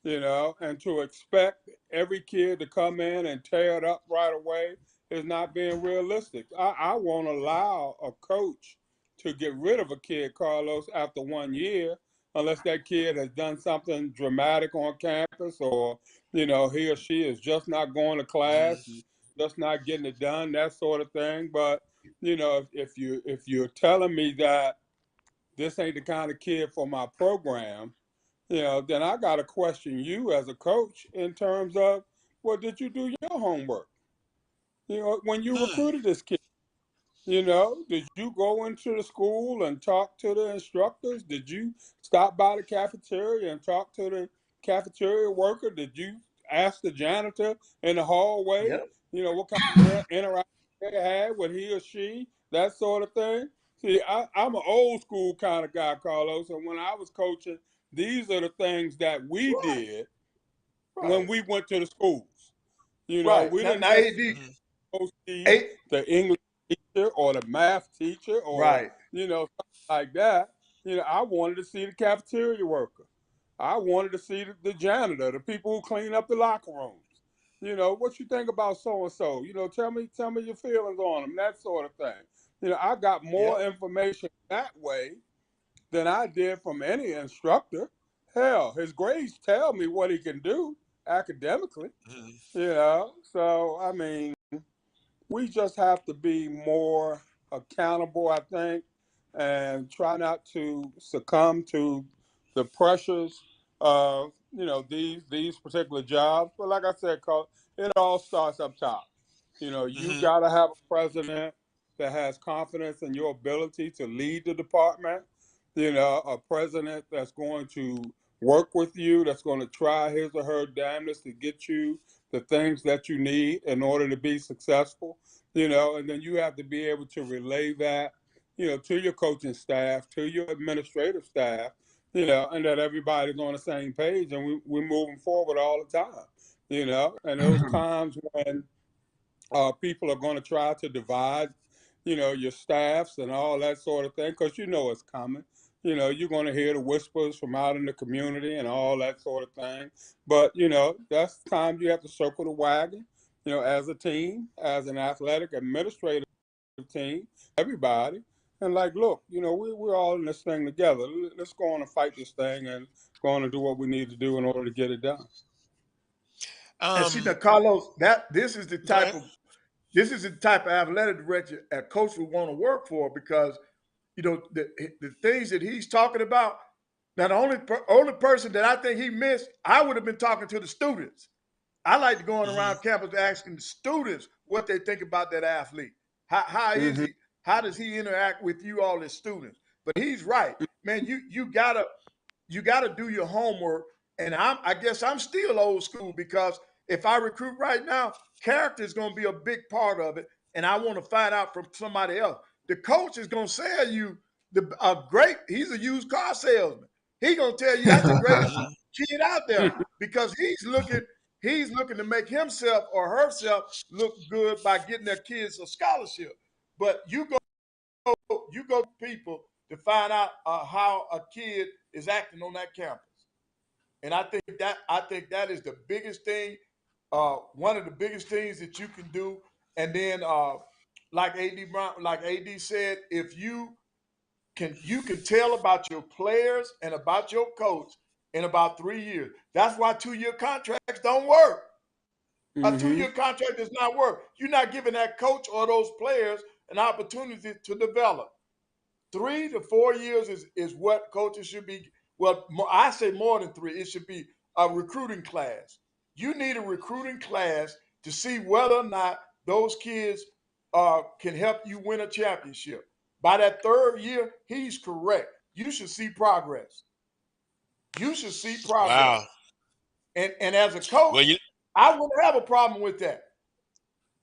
And to expect every kid to come in and tear it up right away is not being realistic. I won't allow a coach to get rid of a kid, Carlos, after 1 year, unless that kid has done something dramatic on campus, or he or she is just not going to class, just not getting it done, that sort of thing. But if you're telling me that this ain't the kind of kid for my program, then I got to question you as a coach in terms of, well, did you do your homework? When you recruited this kid, did you go into the school and talk to the instructors? Did you stop by the cafeteria and talk to the cafeteria worker? Did you ask the janitor in the hallway, what kind of interaction they had with he or she, that sort of thing? See, I'm an old school kind of guy, Carlos, and when I was coaching, these are the things that we did when we went to the schools. Right. We Now, didn't now AD, necessarily go see the English teacher or the math teacher or right. something like that. I wanted to see the cafeteria worker. I wanted to see the janitor, the people who clean up the locker rooms. What you think about so and so? Tell me your feelings on them, that sort of thing. I got more information that way than I did from any instructor. Hell, his grades tell me what he can do academically. So I mean, we just have to be more accountable, I think, and try not to succumb to the pressures of these particular jobs. But like I said, Carl, it all starts up top. You got to have a president that has confidence in your ability to lead the department. A president that's going to work with you, that's going to try his or her damnedest to get you the things that you need in order to be successful. And then you have to be able to relay that, to your coaching staff, to your administrative staff, and that everybody's on the same page and we're moving forward all the time, and those times when people are going to try to divide, your staffs and all that sort of thing, because it's coming. You're going to hear the whispers from out in the community and all that sort of thing. But, that's the time you have to circle the wagon, as a team, as an athletic administrative team, everybody. And like, look, we're all in this thing together. Let's go on and fight this thing and go on and do what we need to do in order to get it done. And see, now, Carlos, this is the Go type ahead. of athletic director a coach would want to work for, because the things that he's talking about. Now, the only person that I think he missed, I would have been talking to the students. I like going around campus asking the students what they think about that athlete. How is he? How does he interact with you all as students? But he's right, man. You gotta do your homework. And I guess I'm still old school, because if I recruit right now, character is going to be a big part of it, and I want to find out from somebody else. The coach is going to sell you he's a used car salesman. He's going to tell you that's the greatest kid out there, because he's looking to make himself or herself look good by getting their kids a scholarship. But you go to people to find out how a kid is acting on that campus. And I think that is the biggest thing, one of the biggest things that you can do. And then, like AD said, if you can tell about your players and about your coach in about 3 years. That's why 2-year contracts don't work. A Mm-hmm. 2-year contract does not work. You're not giving that coach or those players an opportunity to develop. 3 to 4 years is what coaches should be. Well, I say more than 3. It should be a recruiting class. You need a recruiting class to see whether or not those kids can help you win a championship. By that 3rd year, he's correct. You should see progress. You should see progress. Wow. And as a coach, Well, you I wouldn't have a problem with that.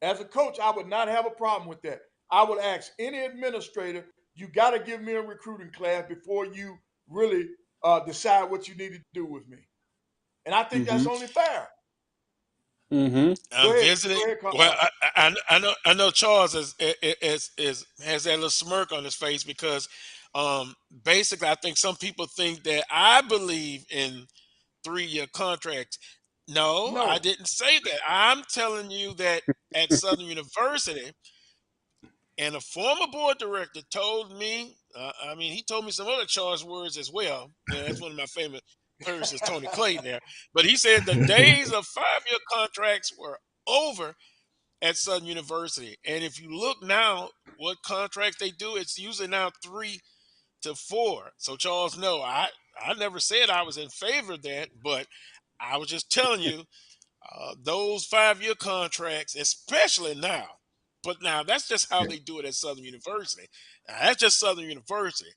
As a coach, I would not have a problem with that. I would ask any administrator, you got to give me a recruiting class before you really decide what you need to do with me. And I think Mm-hmm. that's only fair. Mm-hmm. Go I'm ahead. visiting. Go ahead. Well, I know Charles has that little smirk on his face because basically I think some people think that I believe in 3-year contracts. No, I No. didn't say that. I'm telling you that at Southern University, and a former board director told me, I mean, he told me some other charged words as well. You know, that's one of my favorite persons, Tony Clayton there. But he said the days of 5-year contracts were over at Southern University. And if you look now, what contracts they do, it's usually now 3 to 4. So Charles, no, I never said I was in favor of that, but I was just telling you those 5-year contracts, especially now. But now that's just how they do it at Southern University. Now, that's just Southern University.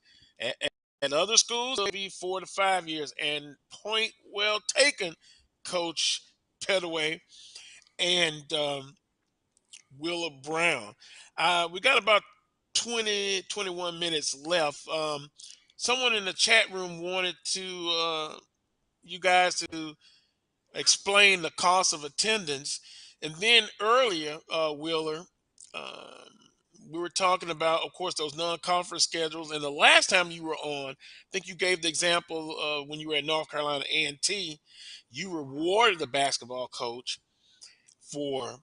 At other schools, it'll be 4 to 5 years. And point well taken, Coach Pettaway and Willa Brown. We got about 21 minutes left. Someone in the chat room wanted to you guys to explain the cost of attendance. And then earlier, Wheeler, um, we were talking about, of course, those non-conference schedules. And the last time you were on, I think you gave the example when you were at North Carolina A&T, you rewarded the basketball coach for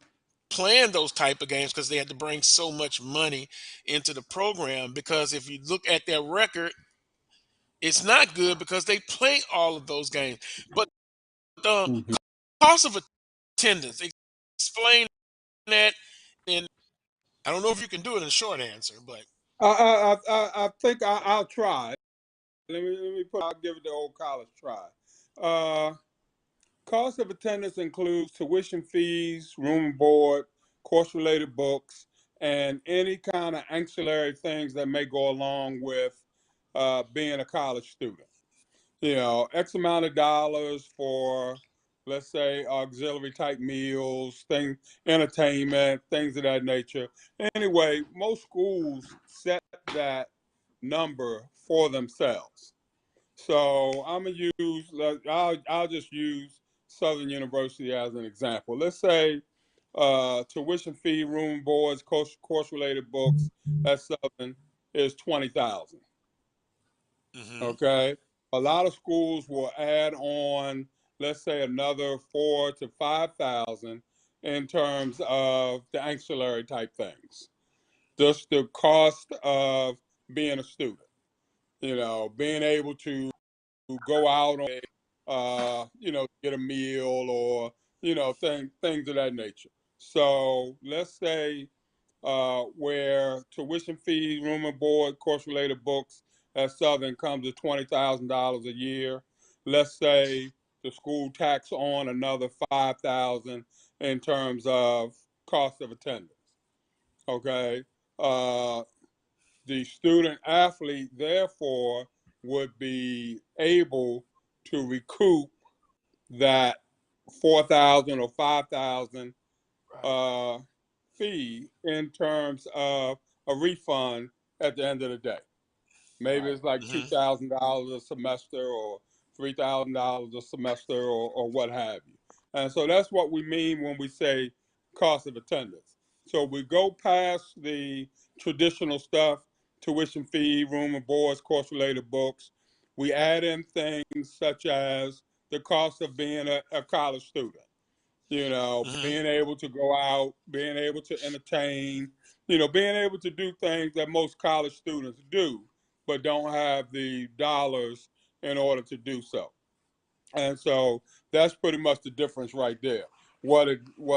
playing those type of games because they had to bring so much money into the program. Because if you look at their record, it's not good because they play all of those games. But the Mm-hmm. cost of attendance, explain that. And I don't know if you can do it in a short answer, but I think I'll try. I'll give it the old college try. Cost of attendance includes tuition fees, room and board, course-related books, and any kind of ancillary things that may go along with being a college student. You know, X amount of dollars for, let's say, auxiliary type meals, things, entertainment, things of that nature. Anyway, most schools set that number for themselves. So I'm gonna use. I'll just use Southern University as an example. Let's say tuition fee, room and boards, course related books at Southern is 20,000. mhm, Okay, a lot of schools will add on, let's say, another 4 to 5,000 in terms of the ancillary type things. Just the cost of being a student. You know, being able to go out on, get a meal or things of that nature. So let's say where tuition fees, room and board, course related books at Southern comes to $20,000 a year. Let's say the school tax on another 5,000 in terms of cost of attendance. Okay, uh, the student athlete therefore would be able to recoup that 4,000 or 5,000 uh, fee in terms of a refund at the end of the day. Maybe it's like mhm, $2,000 a semester or $3,000 a semester or what have you. And so that's what we mean when we say cost of attendance. So we go past the traditional stuff, tuition fee, room and boards, course related books. We add in things such as the cost of being a college student, mhm. being able to go out, being able to entertain, being able to do things that most college students do, but don't have the dollars in order to do so. And so that's pretty much the difference right there. what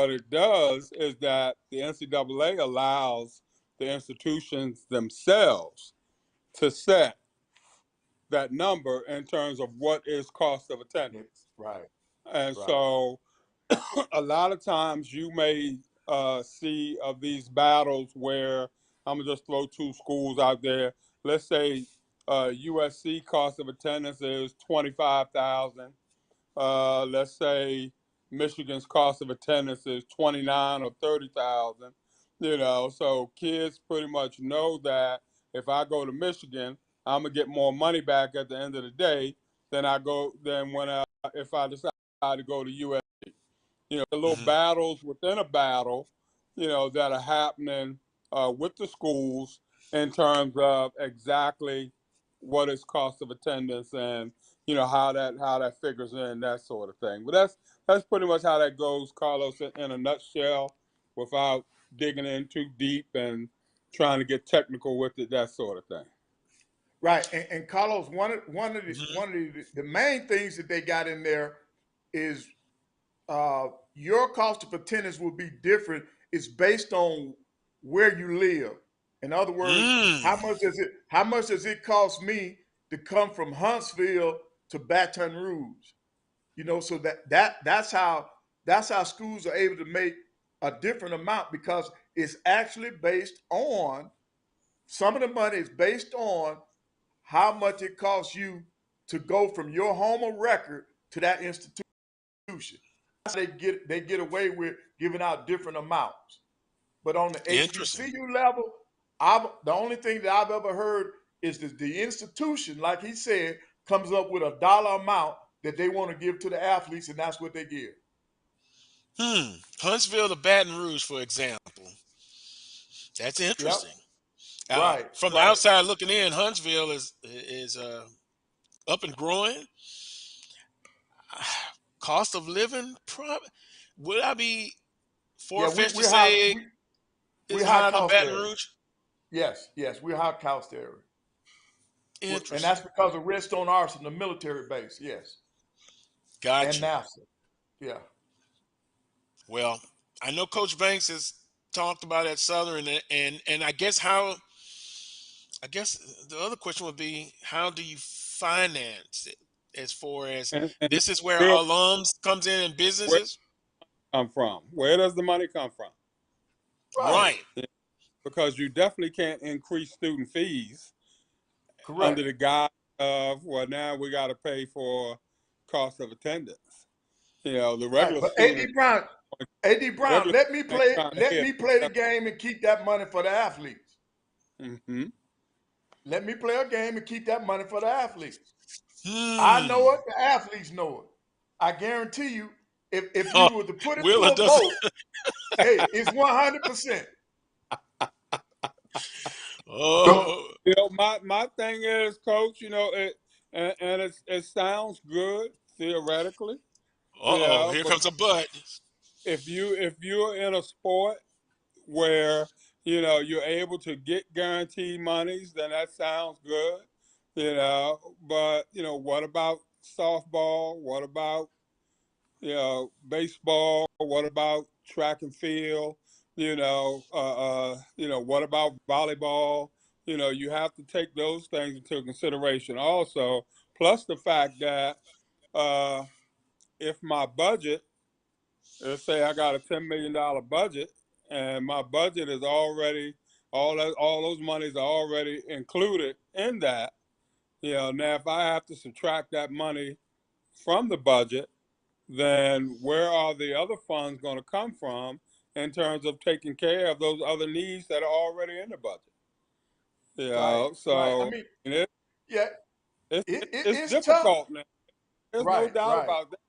it does is that the NCAA allows the institutions themselves to set that number in terms of what is cost of attendance. Right. And Right. so a lot of times you may see of these battles where I'm gonna just throw two schools out there. Let's say USC cost of attendance is 25,000. Let's say Michigan's cost of attendance is 29 or 30,000. You know, so kids pretty much know that if I go to Michigan, I'm gonna get more money back at the end of the day than when if I decide to go to USC. You know, the little battles within a battle, you know, that are happening with the schools in terms of exactly what is cost of attendance and, you know, how that figures in, that sort of thing. But that's pretty much how that goes, Carlos, in a nutshell, without digging in too deep and trying to get technical with it, that sort of thing. Right, and Carlos, one of the main things that they got in there is your cost of attendance will be different. It's based on where you live. In other words, how much does it cost me to come from Huntsville to Baton Rouge? You know, so that's how schools are able to make a different amount, because it's actually based on, some of the money is based on how much it costs you to go from your home of record to that institution. They get away with giving out different amounts. But on the HBCU level, the only thing that I've ever heard is that the institution, like he said, comes up with a dollar amount that they want to give to the athletes, and that's what they give. Huntsville to Baton Rouge, for example. That's interesting. Yep. Right. From the outside looking in, Huntsville is up and growing. Cost of living, would I be far-fetched to say it's higher than Baton Rouge? Yes, we're high cost area. Interesting. And that's because of Redstone Arsenal, the military base, yes. Gotcha. And NASA, yeah. Well, I know Coach Banks has talked about at Southern, and I guess the other question would be, how do you finance it, as far as and this is where alums comes in and businesses? Come from? Where does the money come from? Right. Because you definitely can't increase student fees under the guise of, well, now we got to pay for cost of attendance. You know, the regular But student. AD Brown, let me play the game and keep that money for the athletes. Mm-hmm. Let me play a game and keep that money for the athletes. I know it, the athletes know it. I guarantee you, if you were to put it to a vote, hey, it's 100%. Oh, you know, my thing is, Coach, you know, it sounds good theoretically. Here comes a but. If you're in a sport where, you know, you're able to get guaranteed monies, then that sounds good. You know, but you know, what about softball? What about, you know, baseball? What about track and field? You know, what about volleyball? You know, you have to take those things into consideration also. Plus the fact that if my budget, let's say I got a $10 million budget, and my budget is already all those monies are already included in that. You know, now if I have to subtract that money from the budget, then where are the other funds going to come from in terms of taking care of those other needs that are already in the budget? You know, so I mean, it's tough. difficult now. There's no Right, doubt right. about that.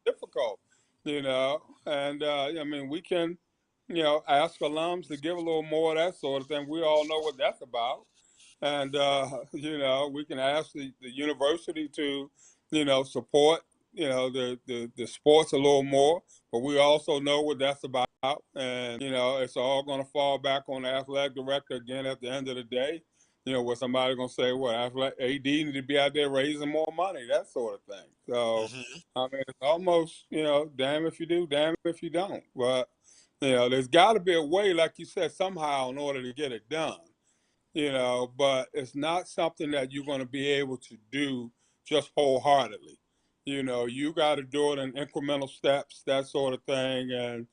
It's difficult, you know, and I mean, we can, you know, ask alums to give a little more of that sort of thing. We all know what that's about. And, you know, we can ask the university to, you know, support, you know, the sports a little more, but we also know what that's about. And, you know, it's all going to fall back on the athletic director again at the end of the day. Where somebody gonna say, "What? I feel like AD need to be out there raising more money," that sort of thing. So, I mean, it's almost, damn if you do, damn if you don't. But there's got to be a way, like you said, somehow in order to get it done. But it's not something that you're going to be able to do just wholeheartedly. You got to do it in incremental steps, that sort of thing, and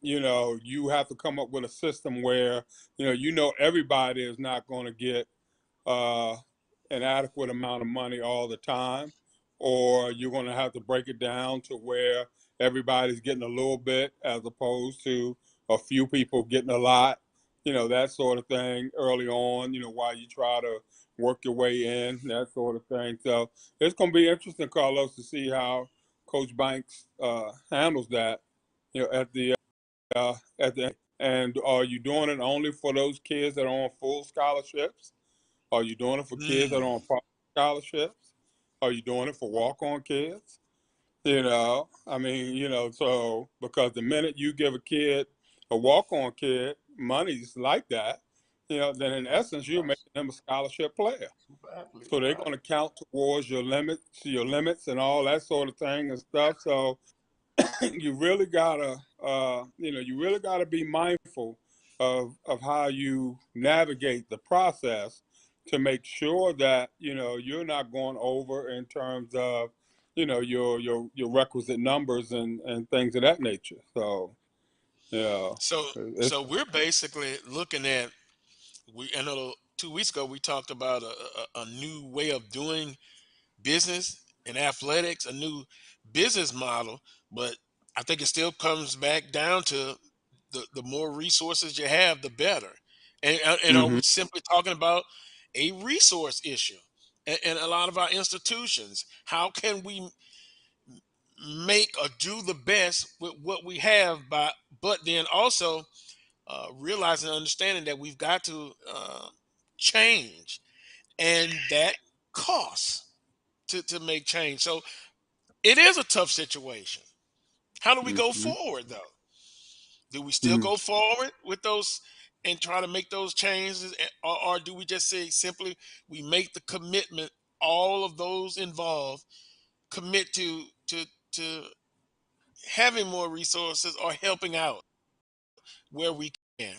you have to come up with a system where everybody is not going to get uh, an adequate amount of money all the time, or you're going to have to break it down to where everybody's getting a little bit as opposed to a few people getting a lot, that sort of thing early on, while you try to work your way in, that sort of thing. So it's going to be interesting, Carlos, to see how Coach Banks handles that, at the end. And are you doing it only for those kids that are on full scholarships? Are you doing it for kids that are on part scholarships? Are you doing it for walk-on kids? I mean, so because the minute you give a kid, a walk-on kid, monies like that, then in essence you're making them a scholarship player. So they're going to count towards your limits and all that sort of thing and stuff. So you really gotta, be mindful of how you navigate the process to make sure that you're not going over in terms of your requisite numbers and things of that nature. So yeah, So it's so we're basically looking at I know 2 weeks ago we talked about a new way of doing business in athletics, a new business model, but I think it still comes back down to the more resources you have, the better. And are we Mhm. simply talking about a resource issue? And a lot of our institutions, how can we make or do the best with what we have but then also realizing and understanding that we've got to change, and that costs to make change. So it is a tough situation. How do we go Mhm. forward though? Do we still Mhm. go forward with those and try to make those changes, or do we just say simply we make the commitment, all of those involved commit to having more resources or helping out where we can?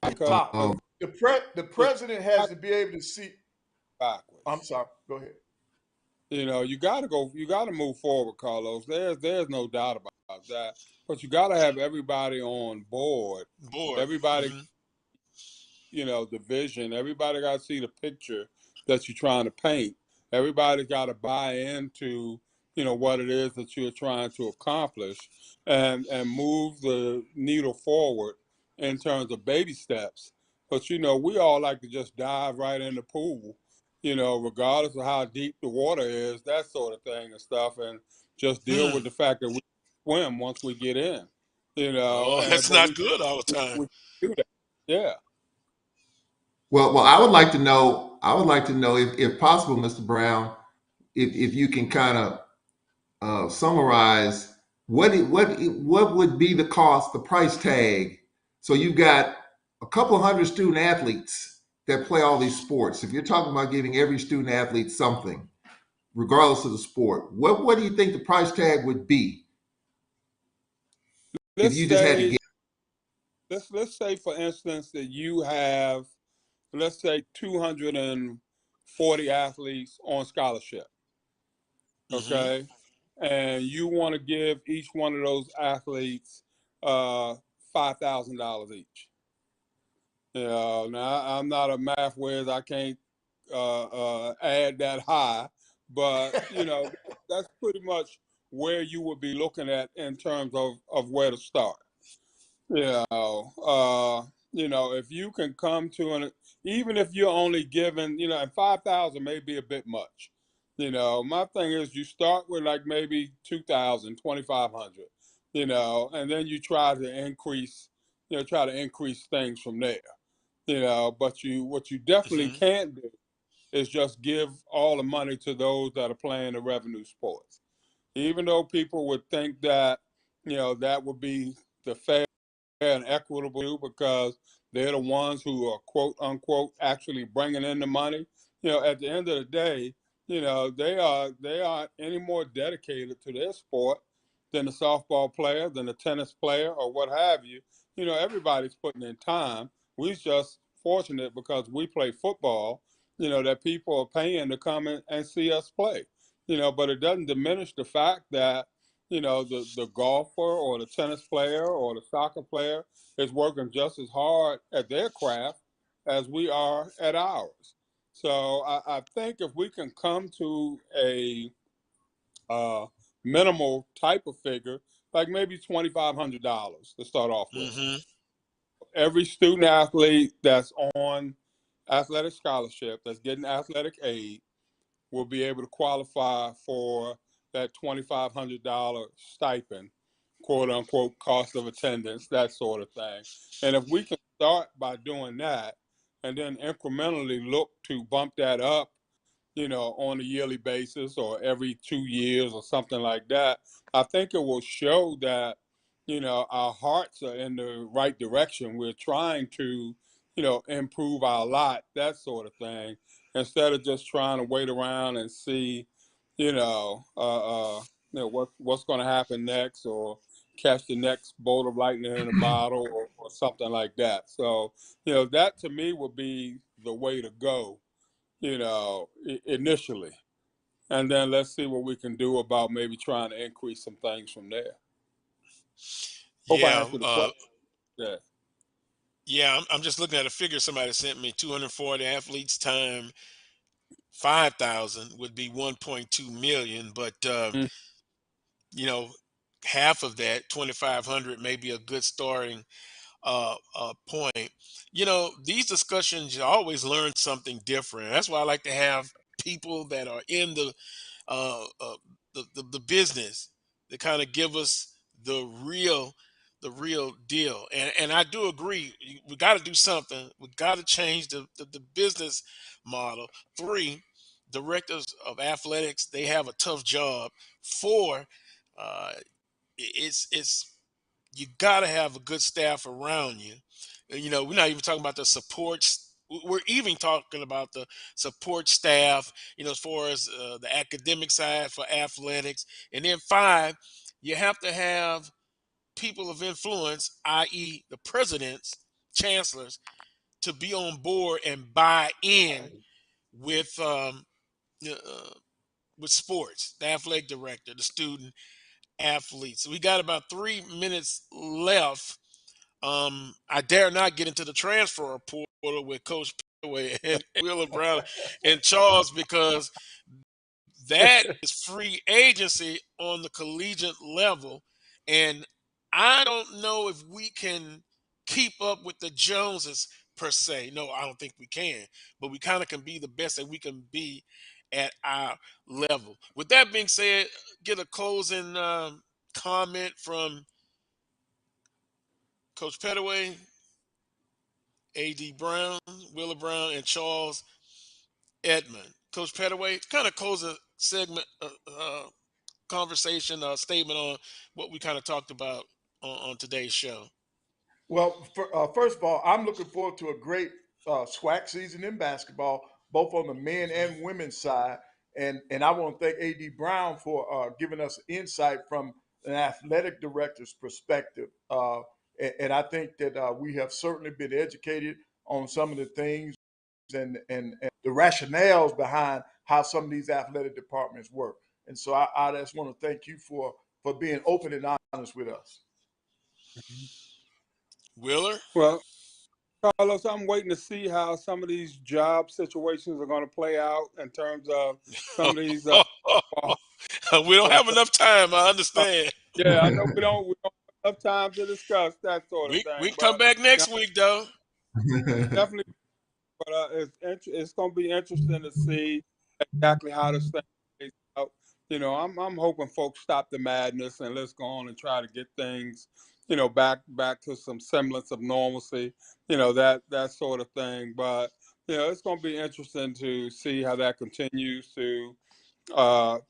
Because Top, the it's president has not to be able to see. I'm backwards. sorry. Go ahead. You got to go. You got to move forward, Carlos. There's no doubt about that. But you got to have everybody on board. Board. Everybody, Hmm. the vision. Everybody got to see the picture that you're trying to paint. Everybody got to buy into, what it is that you're trying to accomplish, and move the needle forward in terms of baby steps. But we all like to just dive right in the pool, regardless of how deep the water is, that sort of thing and stuff, and just deal Hmm. with the fact that we swim once we get in, Oh, and that's but not good all the time. we do that. Yeah. Well, I would like to know. I would like to know if possible, Mr. Brown, if you can kind of summarize what would be the cost, the price tag. So you've got a couple hundred student athletes that play all these sports. If you're talking about giving every student athlete something, regardless of the sport, what do you think the price tag would be if Let's you just had to say get? let's say for instance that you have, let's say, 240 athletes on scholarship, Hmm. okay, and you want to give each one of those athletes uh $5,000 each. Now I'm not a math whiz. I can't add that high, but that's pretty much where you would be looking at in terms of where to start. You know, if you can come to even if you're only given, and 5,000 may be a bit much. My thing is you start with like maybe 2,000, 2,500. And then you try to increase things from there. But what you definitely Hmm. can't do is just give all the money to those that are playing the revenue sports. Even though people would think that, that would be the fair and equitable because they're the ones who are quote unquote actually bringing in the money. At the end of the day, they aren't any more dedicated to their sport than the softball player, than the tennis player, or what have you. Everybody's putting in time. We're just fortunate because we play football, that people are paying to come in and see us play. But it doesn't diminish the fact that the golfer or the tennis player or the soccer player is working just as hard at their craft as we are at ours. So I think if we can come to a minimal type of figure, like maybe $2,500 to start off with, every student athlete that's on athletic scholarship, that's getting athletic aid, will be able to qualify for that $2,500 stipend, quote unquote, cost of attendance, that sort of thing. And if we can start by doing that and then incrementally look to bump that up, on a yearly basis or every 2 years or something like that, I think it will show that, our hearts are in the right direction. We're trying to, improve our lot, that sort of thing, instead of just trying to wait around and see, what's going to happen next, or catch the next bolt of lightning in a bottle, or something like that. So, that to me would be the way to go, initially. And then let's see what we can do about maybe trying to increase some things from there. Hope I Yeah, answered the question. Yeah. yeah. I'm just looking at a figure somebody sent me. 240 athletes time 5,000 would be 1.2 million, but you know, half of that 2,500 may be a good starting point. These discussions, you always learn something different. That's why I like to have people that are in uh, uh, the business that kind of give us the real deal. And I do agree. We got to do something. We got to change the business model. Three, directors of athletics, they have a tough job. Four, uh, it's you got to have a good staff around you. We're not even talking about the supports. We're even talking about the support staff, as far as the academic side for athletics. And then five, you have to have people of influence, i.e., the presidents, chancellors, to be on board and buy in with uh, with sports, the athletic director, the student athletes. We got about 3 minutes left. I dare not get into the transfer portal with Coach Pettaway and Wheeler Brown and Charles, because that is free agency on the collegiate level. And I don't know if we can keep up with the Joneses per se. No, I don't think we can. But we kind of can be the best that we can be at our level. With that being said, get a closing comment from Coach Pettaway, A.D. Brown, Willa Brown, and Charles Edmond. Coach Pettaway, kind of close a segment, conversation, statement on what we kind of talked about on today's show. Well, first of all, I'm looking forward to a great SWAC season in basketball, both on the men and women's side. And I want to thank A.D. Brown for giving us insight from an athletic director's perspective. And I think that we have certainly been educated on some of the things and the rationales behind how some of these athletic departments work. And so I just want to thank you for being open and honest with us. Wheeler? Well, Carlos, I'm waiting to see how some of these job situations are going to play out in terms of some of these. We don't have enough time. I understand. Yeah, I know we don't have enough time to discuss that sort of We thing, can come but back next week, though. definitely. But it's going to be interesting to see exactly how this thing plays out. I'm hoping folks stop the madness and let's go on and try to get things, back to some semblance of normalcy. That sort of thing. But it's going to be interesting to see how that continues to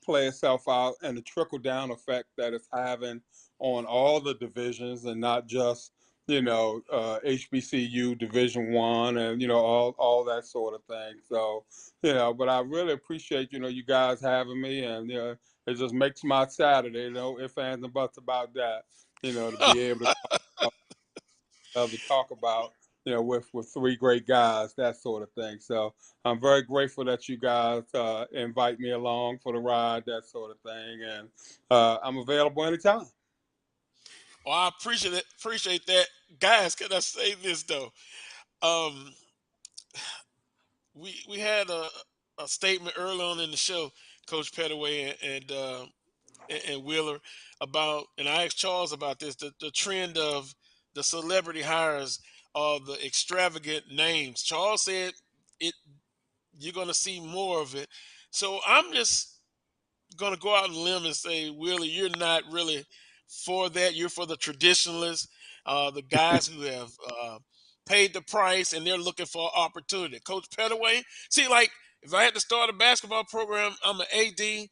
play itself out, and the trickle down effect that it's having on all the divisions and not just HBCU Division One, and all that sort of thing. So but I really appreciate you guys having me, and it just makes my Saturday. No ifs, ands, and buts about that. To be able to talk about with three great guys, that sort of thing. So I'm very grateful that you guys invite me along for the ride, that sort of thing, and I'm available anytime. Well, I appreciate that. Guys, can I say this though? Um, we had a statement early on in the show, Coach Pettaway and Wheeler, about, and I asked Charles about this, the trend of the celebrity hires or the extravagant names. Charles said it you're gonna see more of it. So I'm just gonna go out on a limb and say, Willie, you're not really for that. You're for the traditionalists, the guys who have paid the price and they're looking for opportunity. Coach Pettaway, see, like if I had to start a basketball program, I'm an AD.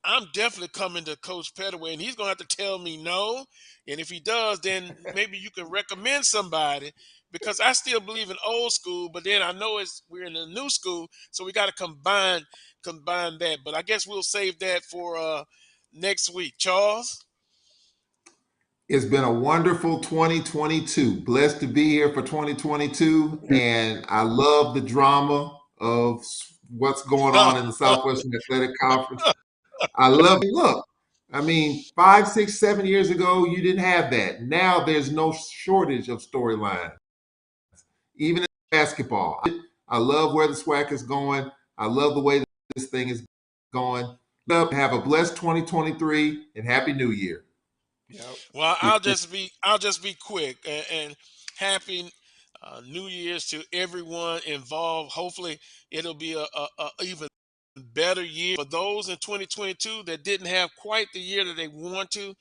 I'm definitely coming to Coach Pettaway, and he's gonna have to tell me no. And if he does, then maybe you can recommend somebody, because I still believe in old school, but then I know we're in the new school, so we got to combine that. But I guess we'll save that for next week. Charles. It's been a wonderful 2022. Blessed to be here for 2022. And I love the drama of what's going on in the Southwestern Athletic Conference. I love it. Look, I mean, 5, 6, 7 years ago, you didn't have that. Now there's no shortage of storylines, even in basketball. I love where the SWAC is going. I love the way this thing is going. Have a blessed 2023 and Happy New Year. Well, I'll just be quick, and happy New Year's to everyone involved. Hopefully, it'll be a even better year for those in 2022 that didn't have quite the year that they want to.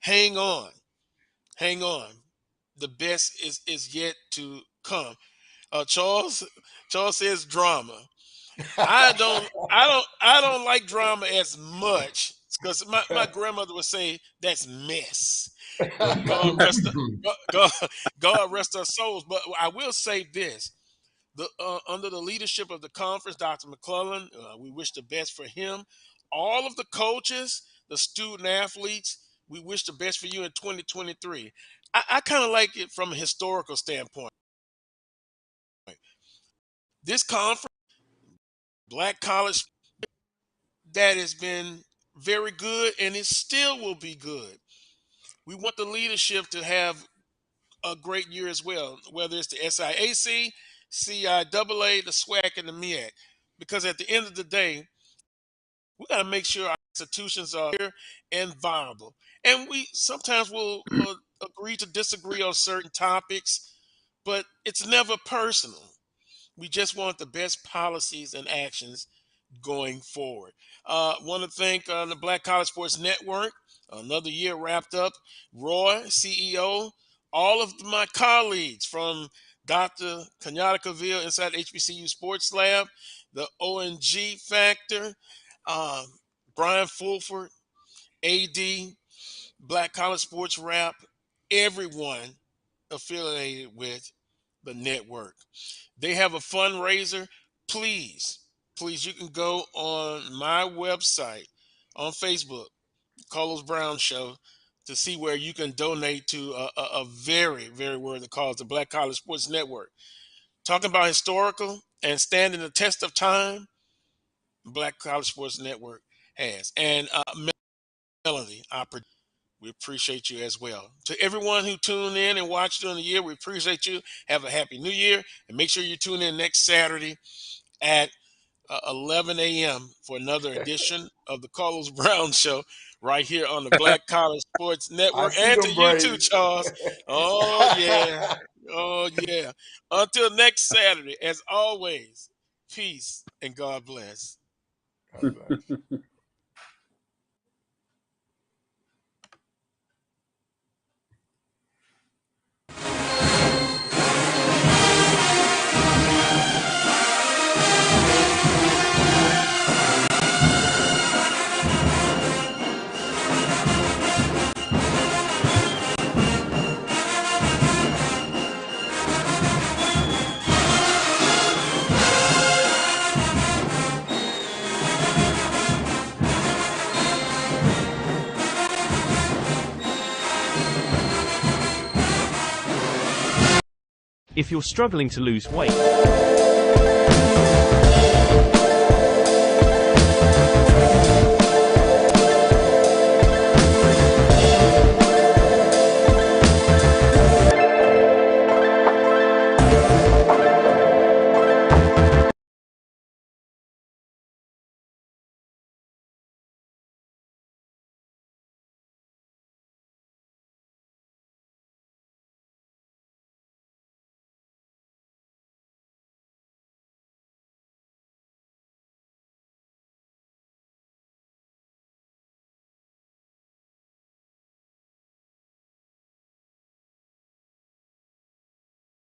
Hang on, hang on. The best is yet to come. Charles says drama. I don't like drama as much, because my grandmother would say that's mess. But God rest our souls. But I will say this: under the leadership of the conference, Dr. McClellan, we wish the best for him. All of the coaches, the student athletes, we wish the best for you in 2023. I kind of like it from a historical standpoint. This conference, Black college, that has been very good, and it still will be good. We want the leadership to have a great year as well, whether it's the SIAC, CIAA, the SWAC, and the MEAC. Because at the end of the day, we got to make sure our institutions are here and viable. And we sometimes will agree to disagree on certain topics, but it's never personal. We just want the best policies and actions going forward. Want to thank the Black College Sports Network. Another year wrapped up. Roy, CEO, all of my colleagues from Dr. Kenyatta Cavill inside HBCU Sports Lab, the ONG Factor, uh, Brian Fulford, AD, Black College Sports Wrap, everyone affiliated with the network. They have a fundraiser. Please, you can go on my website on Facebook, Carlos Brown Show, to see where you can donate to a very, very worthy cause, the Black College Sports Network. Talking about historical and standing the test of time, Black College Sports Network has. And Melody, we appreciate you as well. To everyone who tuned in and watched during the year, we appreciate you. Have a happy new year. And make sure you tune in next Saturday at 11 a.m. for another edition of the Carlos Brown Show right here on the Black College Sports Network. And to you too, Charles. Oh, yeah. Oh, yeah. Until next Saturday, as always, peace and God bless. God bless. If you're struggling to lose weight,